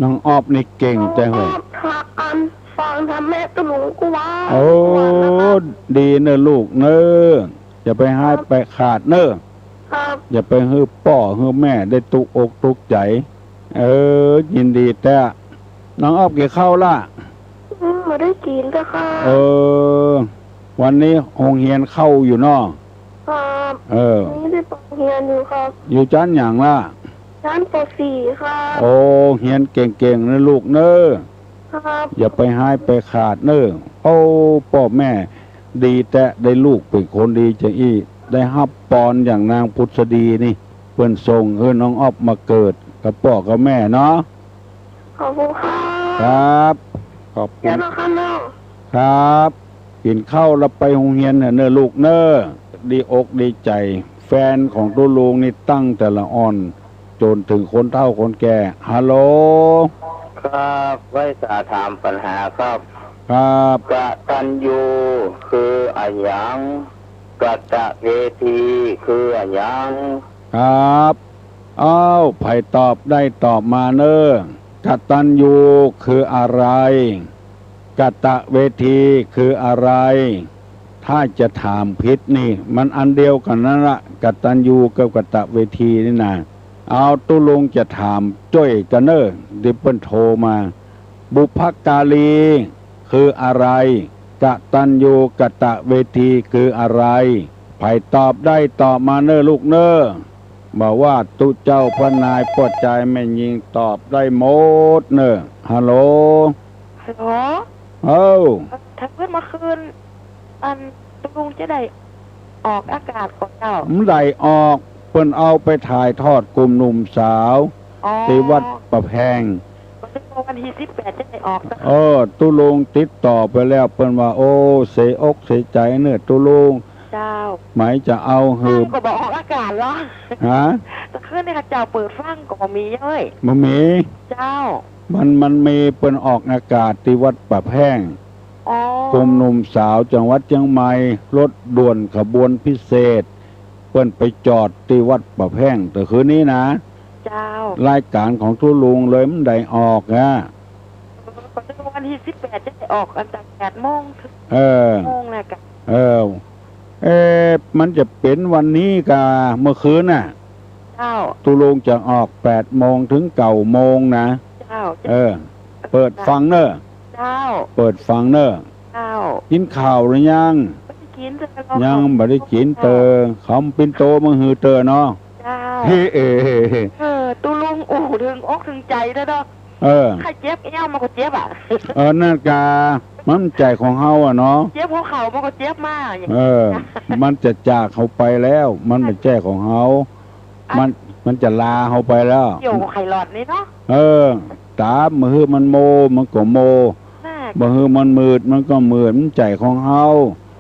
น้องออบนี่เก่งใจเหรอ ถ้าอ่านฟังทำแม่ตุลุงกูว่า โอ้ดีเนอะลูกเนอะอย่าไปให้ไปขาดเนอะ ครับ อย่าไปฮื้อป่อฮื้อแม่ได้ตุกอกตุกใจ ยินดีแต่น้องออบเกี่ยวเข้าล่ะ ไม่ได้กินแต่ค่ะ วันนี้โรงเรียนเข้าอยู่เนอะ ครับ นี่ได้ปเรียนอยู่ครับ อยู่ชั้นอย่างล่ะ ชั้นป .4 ครับ โอ้เรียนเก่งๆนะลูกเนอะ ครับ อย่าไปให้ไปขาดเนอะโอ้พ่อแม่ดีแต่ได้ลูกเป็นคนดีจังอี้ได้ฮับปอนอย่างนางพุทธดีนี่เพิ่นส่งน้องออบมาเกิดกับพ่อกับแม่เนาะ ขอบคุณครั ค บ รับขอบคุ เดี๋ยว ณ นะครับน้อง ครับกินข้าวแล้วไปโรงเรียนเนอะลูกเนอะดีอกดีใจ แฟนของตัวลุงนี่ตั้งแต่ละอ่อนจนถึงคนเฒ่าคนแก่ฮัลโหล ครับไว้จะถามปัญหาครับ ครับ กตัญญูคืออะหยังกตเวทีคืออะหยัง ครับอ้าวไผ่ตอบได้ตอบมาเนอะกตัญญูคืออะไรกตเวทีคืออะไร ถ้าจะถามพิษนี่ มันอันเดียวกันนั่นละกตัญญูกับกตเวทีนี่นะเอาตุลุงจะถามจ้อยกันเนอะดิเปิ้นโทรมา บุพการีคืออะไรกตัญญูกตเวทีคืออะไรไผ่ตอบได้ตอบมาเนอะลูกเนอะบอกว่าตุเจ้าพระนายปวดใจแม่ยิงตอบได้หมดเนอะฮัลโหล ฮัลโหล เอ้า ถ้าเพื่อนมาคืนอันตุลุงจะได้ออกอากาศของเจ้า มันได้ออกเปิ้นเอาไปถ่ายทอดกลุ่มหนุ่มสาว อ๋อ ที่วัดประแพง วันที่18จะได้ออกสัก ตุลุงติดต่อไปแล้วเปิ้นว่าโอ้เสียอกเสียใจเนอะตุลุง เจ้า หมายจะเอาหืบ ก็บอกออกอากาศเหรอ ฮะ แต่คืนนี้ค่ะเจ้าเปิดฟังก็บ่มีเอ้ย บ่มี เจ้า มันมีเปิ้นออกอากาศที่วัดประแพง อ๋อก รมหนุ่มสาวจังหวัดเชียงใหม่รถด่วนขบวนพิเศษ เปิ้นไปจอดที่วัดประแพงแต่คืนนี้นะ เจ้าร ายการของทุลุงเลยมันได้ออกนะ ก็ถึงวันที่18จะได้ออกอันจาก8 โมงถึง เออ โมงนะกะ เออ มันจะเป็นวันนี้กาเมื่อคืนน่ะ เจ้า ทุลุงจะออก8 โมงถึง9 โมงนะ เจ้า เปิดฟังเนอะ เจ้า เปิดฟังเนอะ เจ้า กินข้าวหรือยัง ไม่ได้กินแต่เรา ยังบ่ได้กินเตอคำปินโตมาฮือเตอเนาะ เจ้า เฮ้เอ ตุลุงอู้ถึงอกถึงใจแล้วเนาะ เออ ใครเจ็บเอวมันก็เจ็บอ่ะ นั่นกามันใจของเฮาอ่ะเนาะ เจ็บหัวเข่ามันก็เจ็บมากอย่าง เอ นี้ อ มันจะจากเขาไปแล้ว มันไม่แจ้ของเฮามันจะลาเขาไปแล้ว เกี่ยวกับไข่หลอดนี่เนาะ เออ ตามมือมันโมมันก็โม น่า มือมันมืดมันก็มืดมันใจของเฮา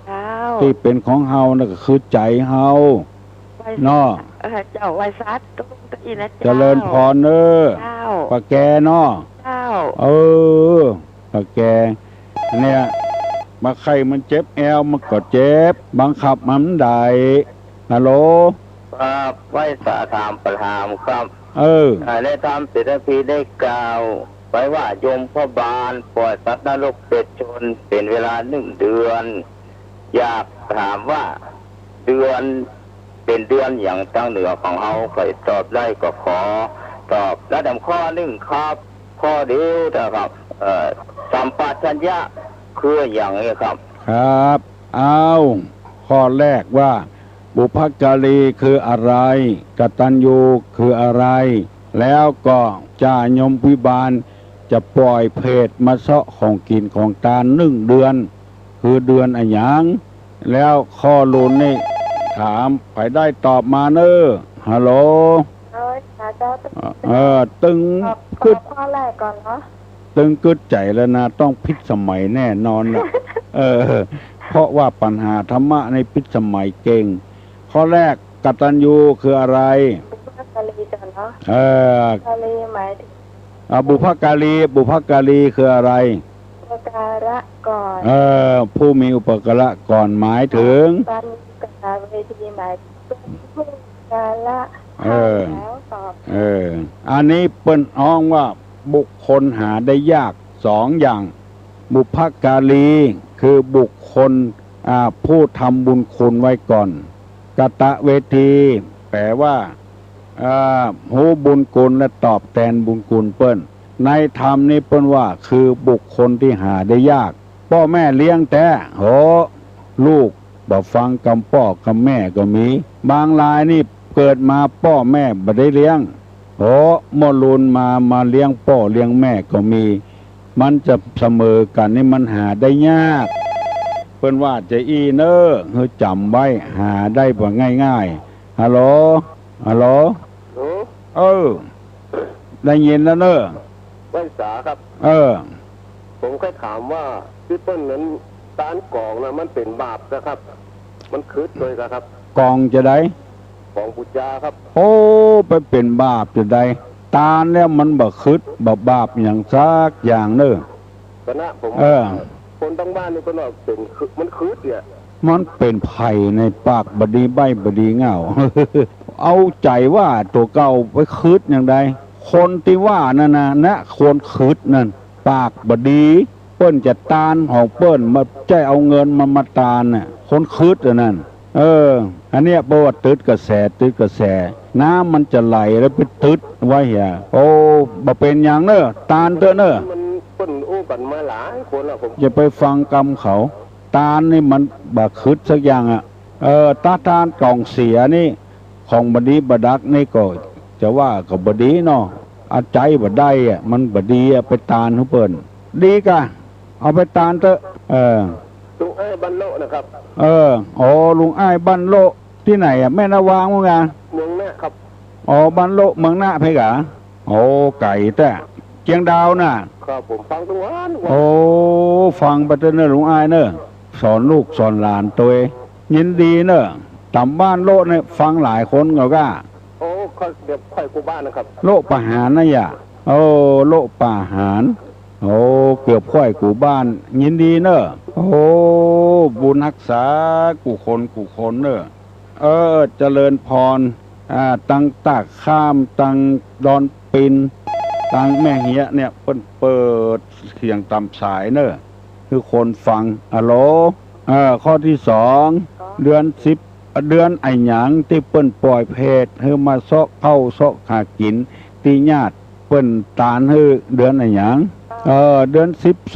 เจ้า ที่เป็นของเฮานั่นก็คือใจเฮา ไว้ เนาะ เจ้าไวซัสตุลุงตะอีนะ เจริญพรเนอ เจ้า ปะแกเนาะ เจ้า ปะแกเนี่ยมาใครมันเจ็บแอวมันก็เจ็บ บังคับมันได้ฮัลโหล ครับไว้จะถามปัญหาครับ ได้ทำศิลปีได้กล่าวไว้ว่าโยมพ่อบานปล่อยสัตว์นรกเป็ดชนเป็นเวลา1 เดือน อยากถามว่าเดือนเป็นเดือนอย่างตั้งเหนือของเขาใครตอบได้ก็ขอตอบระดับข้อ1ครับ ข้อเดียวนะครับสัมปชัญญะคืออย่างนี้ครับ ครับเอาข้อแรกว่า บุพการีคืออะไรกตัญญูคืออะไร แล้วก็จ่ายมพิบาลจะปล่อยเพศมาเสาะของกินของตา1 เดือน คือเดือนอะหยังแล้วข้อลุนนี่ถามไปได้ตอบมาเนอฮัลโหล เอ้ยเจ้า ตึง กึ กึ ด ด ข้อแรกก่อนเนาะ ตึงกึดใจแล้วนะต้องพิษสมัยแน่นอนนะเพราะว่าปัญหาธรรมะในพิษสมัยเก่ง ข้อแรกกตัญญูคืออะไร บุพการีก่อนเนาะ การีหมายถึง บุพการีคืออะไร อุปการะก่อน ผู้มีอุปการะก่อนหมายถึง การกตเวทีหมายถึงผู้การะ เออ แล้วตอบ อันนี้เปิ้นอ้องว่าบุคคลหาได้ยากสองอย่าง บุพการีคือบุคคลผู้ทำบุญคุณไว้ก่อนกตเวทีแปลว่าหูบุญคุณและตอบแทนบุญคุณเปิ้นในธรรมนี้เปิ้นว่าคือบุคคลที่หาได้ยากพ่อแม่เลี้ยงแต่โหลูกบ่ฟังคำพ่อคำแม่ก็มีบางรายนี่เกิดมาพ่อแม่บ่ได้เลี้ยงโหมอลุนมาเลี้ยงพ่อเลี้ยงแม่ก็มีมันจะเสมอกันนี่มันหาได้ยากเปิ้นว่าจะอีเนอเฮาจำไว้หาได้บ่ง่ายๆฮัลโหลได้ยินแล้วเนอะ ไว้สาครับ ผมเคยถามว่าพี่เปิ้ลนั้นตานกองนะมันเป็นบาปนะครับ มันคืดเลยครับ กองจะได้ ของปุจจาครับ โอ้ไปเป็นบาปจะได้ตาแล้วมันบ่คืดบ่บาปอย่างซักอย่างเนอะ คณะผมคนทั้งบ้านนี่ก็บอกเป็นมันคืดเนี่ยมันเป็นไผ่ในปากบดีใบบดีเงา เอาใจว่าตัวเก่าไปคืดอย่างใดคนที่ว่านั่นนะคนคืดนั่นปากบดีเปิ้นจะตานของเปิ้นมาใจเอาเงินมาตานน่ะคนคืดนั่นอันเนี้ยเพราะว่าตืดกระแสน้ำมันจะไหลแล้วไปตืดไว้อ่ะโอ้บ่เป็นอย่างเนอะตานเตอะเนอะมันเปิ้นอู้กันมาหลายคนแล้วผมอย่าไปฟังกรรมเขาตานนี่มันบ่คืดสักอย่างอ่ะตาตานกล่องเสียนี่ของบดีบดักนี่ก็จะว่าก็บดีเนาะอาใจบ่ได้อ่ะมันบดีอ่ะไปตานเขาเปิ้นดีกะเอาไปตานเถอะลุงไอ้บ้านโลนะครับลุงไอ้บ้านโลที่ไหนอ่ะแม่นาวางมั้งอ่ะเมืองน่ะครับบ้านโลเมืองหน้าเพกะไก่แต่เกียงดาวน่ะครับผมฟังทุกวันฟังไปเถอะเนอะลุงไอ้เนอะสอนลูกสอนหลานตัวยินดีเนอะตำบ้านโลเนี่ยฟังหลายคนก็เขาเดี๋ยวค่อยกูบ้านนะครับโลประหารนะอย่าโลประหารเกือบค่อยกูบ้านยินดีเนอะบุญรักษากูคนเนอะเจริญพรตังตากข้ามตังดอนปินตังแม่เหียเนี่ยเปิดเสียงตำสายเนอะคือคนฟังข้อที่2เดือนไอหยังที่เปิ้นปล่อยเพศเฮอมาซอกเข้าซอกหากินตีญาติเปิ้นตานเฮอเดือนไอหยังเดือน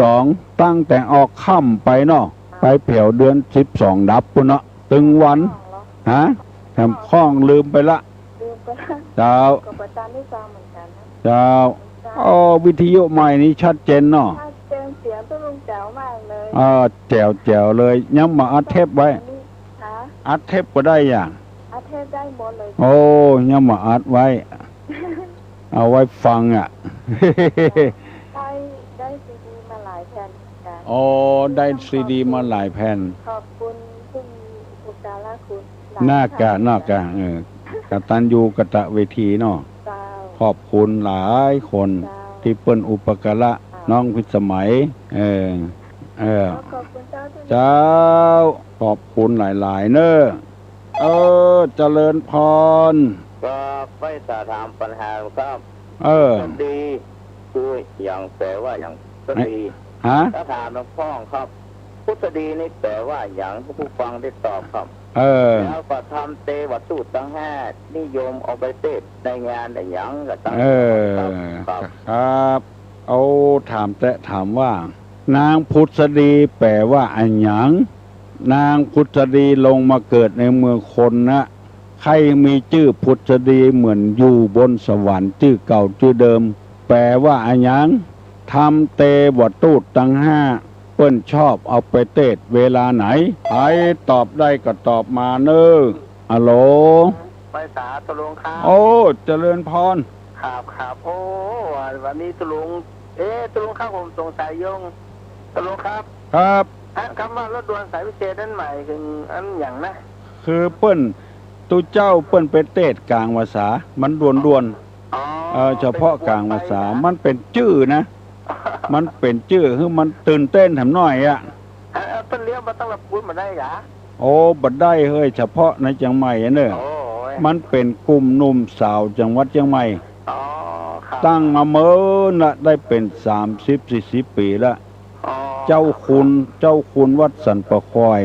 12ตั้งแต่ออกค่ำไปเนาะไปแผ่วเดือน12ดับปุ่นเนาะตึงวันแถมข้องลืมไปละเจ้าก็ประจานได้ฟังเหมือนกันนะเจ้าวิทยุใหม่นี้ชัดเจนเนาะชัดเจนเสียงตุ้งแจ๋วมากเลยแจ๋วเลยยังมาอัดเทปไว้อัดเทปก็ได้อย่างอัดเทปได้หมดเลยยังมาอัดไว้ เอาไว้ฟังได้ซีดีมาหลายแผ่นกันได้ซีดีมาหลายแผ่นขอบคุณคุณอุตาคุณหน้ากะกตัญญูกตเวทีเนาะขอบคุณหลายคนที่เปิ้นอุปการะน้องพิสมัยขอบคุณเจ้าขอบคุณหลายๆเนอะเจริญพรก็ไปสาถามปัญหาครับดีคืออย่างแปลว่าอย่างก็ดีถ้าถามหลวงพ่อครับพุทธดีนี่แปลว่าอย่างผู้ฟังได้ตอบครับแล้วก็ทำเตวสูตรทั้ง5นิยมเอาไปเทศในงานในหยังก็ตั้งครับถามว่านางพุทธดีแปลว่าอันหยังนางพุทธดีลงมาเกิดในเมืองคนนะใครมีชื่อพุทธดีเหมือนอยู่บนสวรรค์ชื่อเก่าชื่อเดิมแปลว่าอันหยังทำเตวตูดตั้ง5เปิ้นชอบเอาไปเทศเวลาไหนใครตอบได้ก็ตอบมาเนอะฮัลโหลไปสาตุลงครับเจริญพรครับวันนี้ตุลงครับผมสงสัยยงตุลงครับคำว่ารถด่วนสายพิเศษนั้นหมายถึงอันอย่างนะคือเปิ้นตุเจ้าเปิ้นไปเทศกลางภาษามันด่วนเฉพาะกลางภาษามันเป็นชื่อนะมันเป็นชื่อคือมันตื่นเต้นแถมหน่อยต้นเลี้ยวมาต้องรับพูดมาได้หรอบัดได้เฮ้ยเฉพาะในจังใหม่เนอะ มันเป็นกลุ่มหนุ่มสาวจังหวัดเชียงใหม่ อ๋อครับ ตั้งมาเมินละได้เป็น30-40 ปีละ อ๋อ เจ้าคุณวัดสันประคอย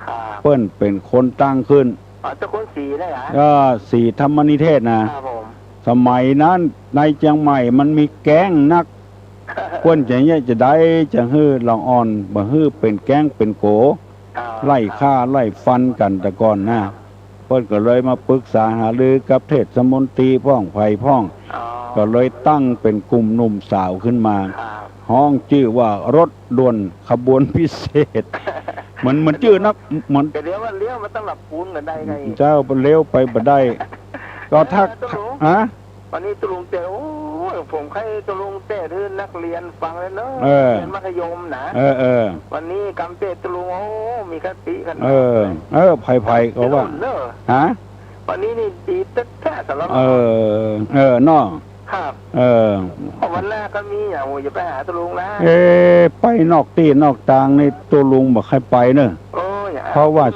ครับ เปิ้นเป็นคนตั้งขึ้น อ๋อเจ้าคนสีได้เหรอ ก็สีธรรมนิเทศนะครับ ผม สมัยนั้นในเชียงใหม่มันมีแก๊งนักเปิ้นจะเนี่ยจะได้จะฮื้อลองอ่อนบ่ฮื้อเป็นแก๊งเป็นโกไล่ฆ่าไล่ฟันกันแต่ก่อนนะเปิ้นก็เลยมาปรึกษาหารือกับเทศมนตรีพ้องไผ่พ้อง อ๋อ ก็เลยตั้งเป็นกลุ่มหนุ่มสาวขึ้นมา ครับ ห้องชื่อว่ารถด่วนขบวนพิเศษ มันชื่อนักมัน ก็เลี้ยวมันต้องหลับปูนกันได้ไง เจ้าเลี้ยวไปบ่ได้ ก็ทักฮะ วันนี้ตุลุงเต๋อโอ้ยผมใครตุลุงเต๋อคือนักเรียนฟังเลยเนอะ เออ เรียนมัธยมนะ เออ วันนี้กำเตะตุลุงโอ้มีคติกัน ไผ่ก็ว่า เนอะ ฮะ วันนี้นี่ดีแท้ๆสำหรับ น้อ ครับ วันหน้าก็มีอย่าอย่าไปหาตุลุงนะ ไปนอกตีนอกตางในตัวลุงบอกให้ไปเนอะ โอ้ย เพราะว่า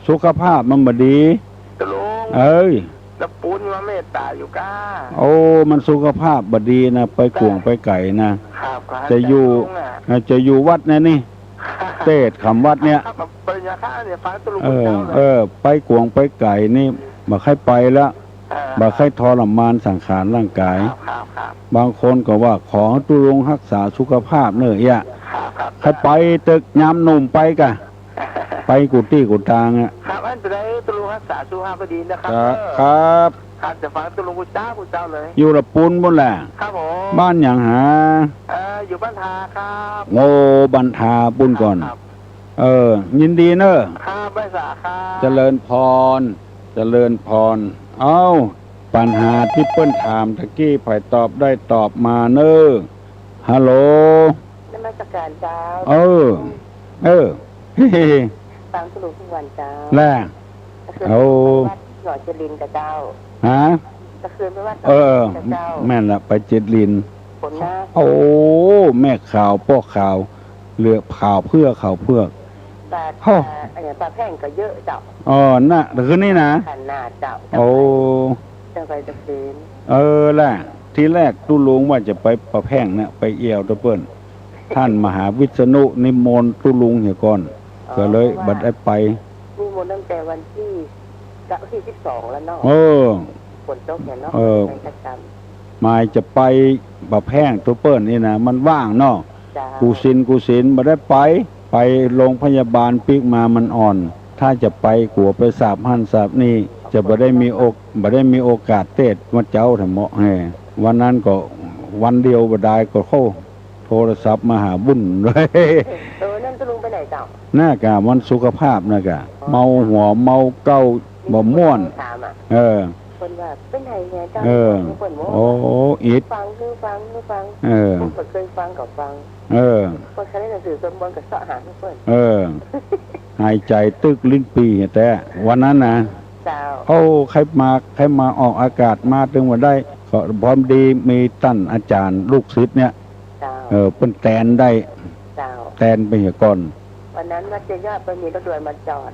สุขภาพมันบ่ดี ตุลุง เอ้ย แล้วปูนมาเมตตาอยู่ก้า โอ้มันสุขภาพบ่ดีนะไปกวงไปไก่นะครับ จะอยู่วัดนะนี่เทศคำวัดเนี่ย ปริญญาค่าเนี่ยฟ้าตุลุง ไปกวงไปไก่นี่บ่ให้ไปแล้วบ่ให้ทรมานสังขารร่างกาย ครับ บางคนก็ว่าขอตุลงรักษาสุขภาพเนอะให้ไปตึกยามหนุ่มไปกะ ไปกุฏิกุฏางอ่ะ ครับอันจะได้ตุลุงรักษาสุขภาพดีนะครับ ครับ ครับจะฟังตุลุงกุเจ้าเลย อยู่ละปุนบนแหละ ครับผม บ้านอย่างหา อยู่บ้านทาครับ โง่บันทาปุนก่อน ครับ ยินดีเนอะ ครับบ้านสาครับ เจริญพร เอ้าปัญหาที่เปิ้นถามตะกี้ไผ่ตอบได้ตอบมาเนอะฮัลโหล นมัสการเจ้า เฮ้ฟังตุลุงทุกวันเจ้า แล่ เอาหน่อยจะลินกับเจ้า ฮะ ตะคืนไปว่า แม่นละไปเจ็ดลิน ผลหน้า โอ้แม่ข่าวป้อข่าวเลือกข่าวเพื่อข่าวเพื่อ ปลาปลาแพงก็เยอะเจ้า น่ะแต่คืนนี้นะ ขนาดเจ้า โอ้ จะไปตะคืน แหละทีแรกตู้ลุงว่าจะไปประแพงนะไปเอี่ยวตะเปิ้นท่านมหาวิษณุนิมนต์ตู้ลุงเหี่ยก่อนก็เลยบัดได้ไป มีมนตั้งแต่วันที่12แล้วเนาะฝนตกเนี่ยเนาะในประจำ หมายจะไปประแพงตัวเปิ้นนี่นะมันว่างเนาะกูสินบัดได้ไปโรงพยาบาลปิกมามันอ่อน ถ้าจะไปกัวไปสาบหันสาบนี่จะบ่ได้มีโอกาสเทศมาเจ้าถ้าเหมาะแห่วันนั้นก็วันเดียวบ่ได้ก็เข้าโทรศัพท์มาหาบุญเลย นั่นจะลุงไปไหนเจ้า น่ากะมันสุขภาพน่ะกะเมาหัวเมาเก้าบ่ม่วนคนว่าเป็นไหนไงเจ้าโอ้อิดฟังผมเคยฟังกับฟังคนเขาเล่นหนังสือสมบูรณ์กับเสาะหาทุกคนหายใจตึกลิ้นปีแต่วันนั้นนะใครมาออกอากาศมาถึงวันได้ก็พร้อมดีมีตั้นอาจารย์ลูกศิษย์เนี่ยเป็นแตนได้แตนไปเหี่ยก่อนวันนั้นวัดเจยอดไปมีรถด่วนมาจอด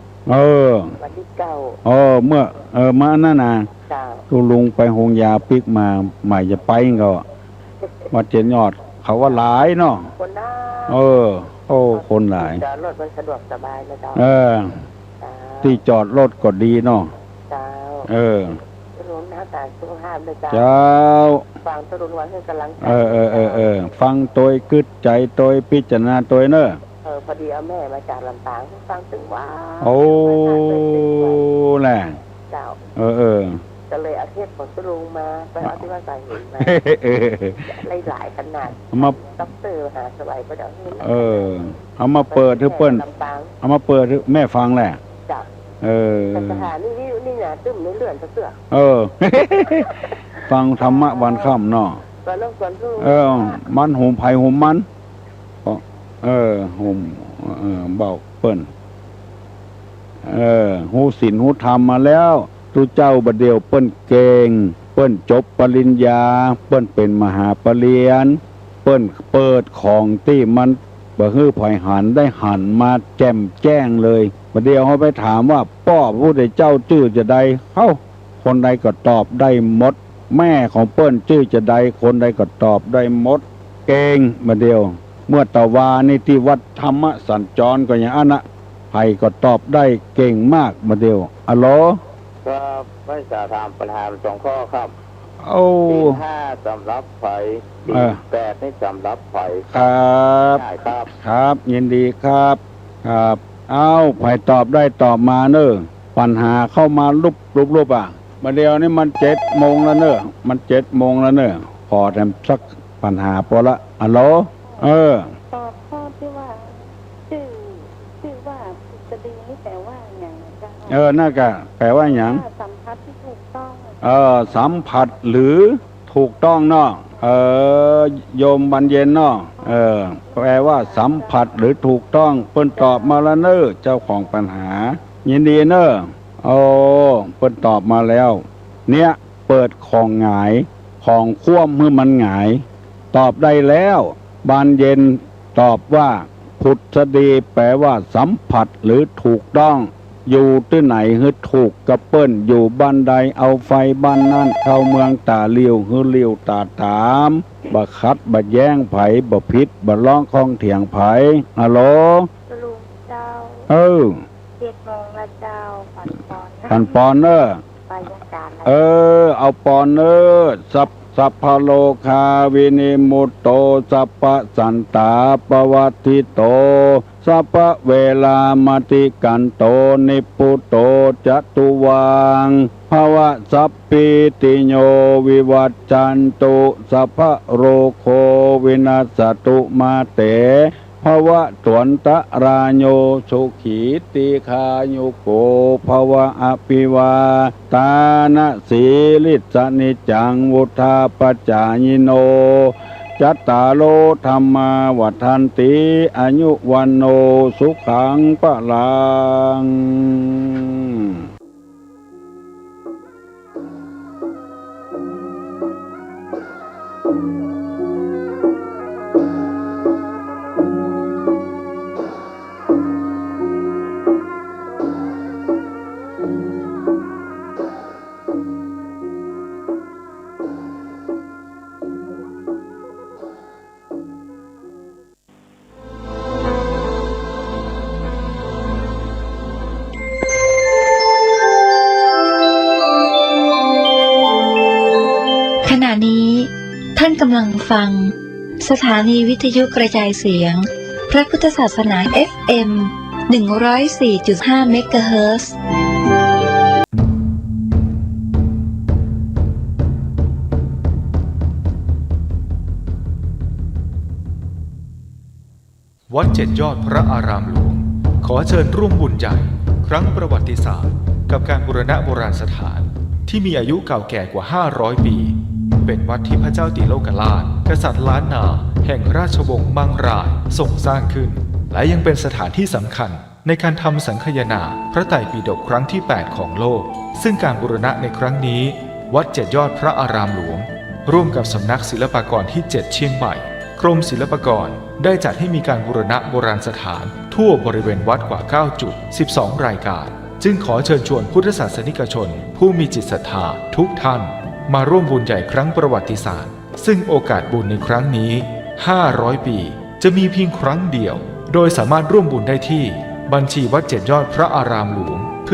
วันที่9เมื่อมานั่นนะตูลุงไปหงยาปิกมาใหม่จะไปก็วัดเจยอดเขาว่าหลายเนาะคนหน้าคนหลายจอดรถมันสะดวกสบายนะจ๊ะที่จอดรถก็ดีเนาะลุงน้าตาสุขภาพเลยเจ้าฟังตุลุงวันให้กำลังฟังตัวกึดใจตัวพิจารณาตัวเนอะพอดีเอาแม่มาจากลำปางฟังถึงว่าแหละเจ้าก็เลยเอาเทศของตุลุงมาไปเอาที่ว่าสายหินมาหลายขนาดมาด็อกเตอร์หาสบายก็เดี๋ยวเอามาเปิดทุกเปิ้นเอามาเปิดแม่ฟังแหละจ้ะสถานนี่นะตึ้มเลื่อนเสือฟังธรรมะวันค่ำเนาะมันหุ่มไผ่หุ่มมันหุ่มเบาเปิ้นหูศีลหูธรรมมาแล้วทุเจ้าบัดเดียวเปิ้นเก่งเปิ้นจบปริญญาเปิ้นเป็นมหาปรริญญาเปิ้นเปิดของที่มันบ่ฮื้อไผหันได้หันมาแจ่มแจ้งเลยบัดเดียวเฮาไปถามว่าป้อผู้ใดเจ้าชื่อจะใดเฮาค คนใดก็ตอบได้หมดแม่ของเปิ้นชื่อจะใดคนใดก็ตอบได้หมดเก่งมาเดียวเมื่อตะวานี่ที่วัดธรรมสัญจรก็อย่างนั้นนะไผก็ตอบได้เก่งมากมาเดียวอะโหลครับวิชาธรรมปัญหา2 ข้อครับโอ้ศีล 5สำหรับไผศีล 8นี่สำหรับไผครับครับยินดีครับครับเอาไผตอบได้ตอบมาเนอะปัญหาเข้ามาลุบอ่ะมาเดียวนี่มัน7 โมงแล้วเนอะมัน7 โมงแล้วเนอะขอแถมสักปัญหาพอละอะโหลตอบข้อที่ว่าชื่อว่าพุทธดีนี่แปลว่าอย่างไรน่าก็แปลว่าอย่างสัมผัสที่ถูกต้องสัมผัสหรือถูกต้องเนาะโยมบรรเย็นเนาะแปลว่าสัมผัสหรือถูกต้องเปิ้นตอบมาแล้วเนอะเจ้าของปัญหายินดีเนอะโอ้เปิ้นตอบมาแล้วเนี่ยเปิดของหงายของคว่ำเมื่อมันหงายตอบได้แล้วบานเย็นตอบว่าพุทธดีแปลว่าสัมผัสหรือถูกต้องอยู่ที่ไหนฮึดถูกกระเปิ้นอยู่บ้านใดเอาไฟบ้านนั่นเข้าเมืองตาเลียวฮึเลียวตาถามบะคัดบะแย้งไผบะพิษบะร้องคองเถียงไผอะโหลลุงเจ้า7 โมงละเจ้าปันปอนเนอไปยังการเอาปอนเนอสัพพโลคาวินิมุตโตสัพพสันตาปวัตติโตสัพพเวลามติกันโตนิพุตโตจตุวังภวะสัพพิติโยวิวัจจันตุสัพพโรโควินัสสตุมาเตภวะตวนตะราโยสุขีติคายุโกภวะอภิวาตานะสีลิสนิจังวุธาปัจจายโนจัตตาโลธรรมาวัฏันติอายุวันโนสุขังปะลังขณะนี้ท่านกำลังฟังสถานีวิทยุกระจายเสียงพระพุทธศาสนา FM 104.5 เมกะเฮิรตซ์วัด7 ยอดพระอารามหลวงขอเชิญร่วมบุญใหญ่ครั้งประวัติศาสตร์กับการบูรณะโบราณสถานที่มีอายุเก่าแก่กว่า500 ปีเป็นวัดที่พระเจ้าติโลกราชกษัตริย์ล้านนาแห่งราชวงศ์มังรายทรงสร้างขึ้นและยังเป็นสถานที่สำคัญในการทำสังคายนาพระไตรปิฎกครั้งที่8ของโลกซึ่งการบูรณะในครั้งนี้วัด7 ยอดพระอารามหลวงร่วมกับสำนักศิลปากรที่7เชียงใหม่กรมศิลปากรได้จัดให้มีการบูรณะโบราณสถานทั่วบริเวณวัดกว่า9จุด12รายการจึงขอเชิญชวนพุทธศาสนิกชนผู้มีจิตศรัทธาทุกท่านมาร่วมบุญใหญ่ครั้งประวัติศาสตร์ซึ่งโอกาสบุญในครั้งนี้500 ปีจะมีเพียงครั้งเดียวโดยสามารถร่วมบุญได้ที่บัญชีวัด7 ยอดพระอารามหลวงเพื่อ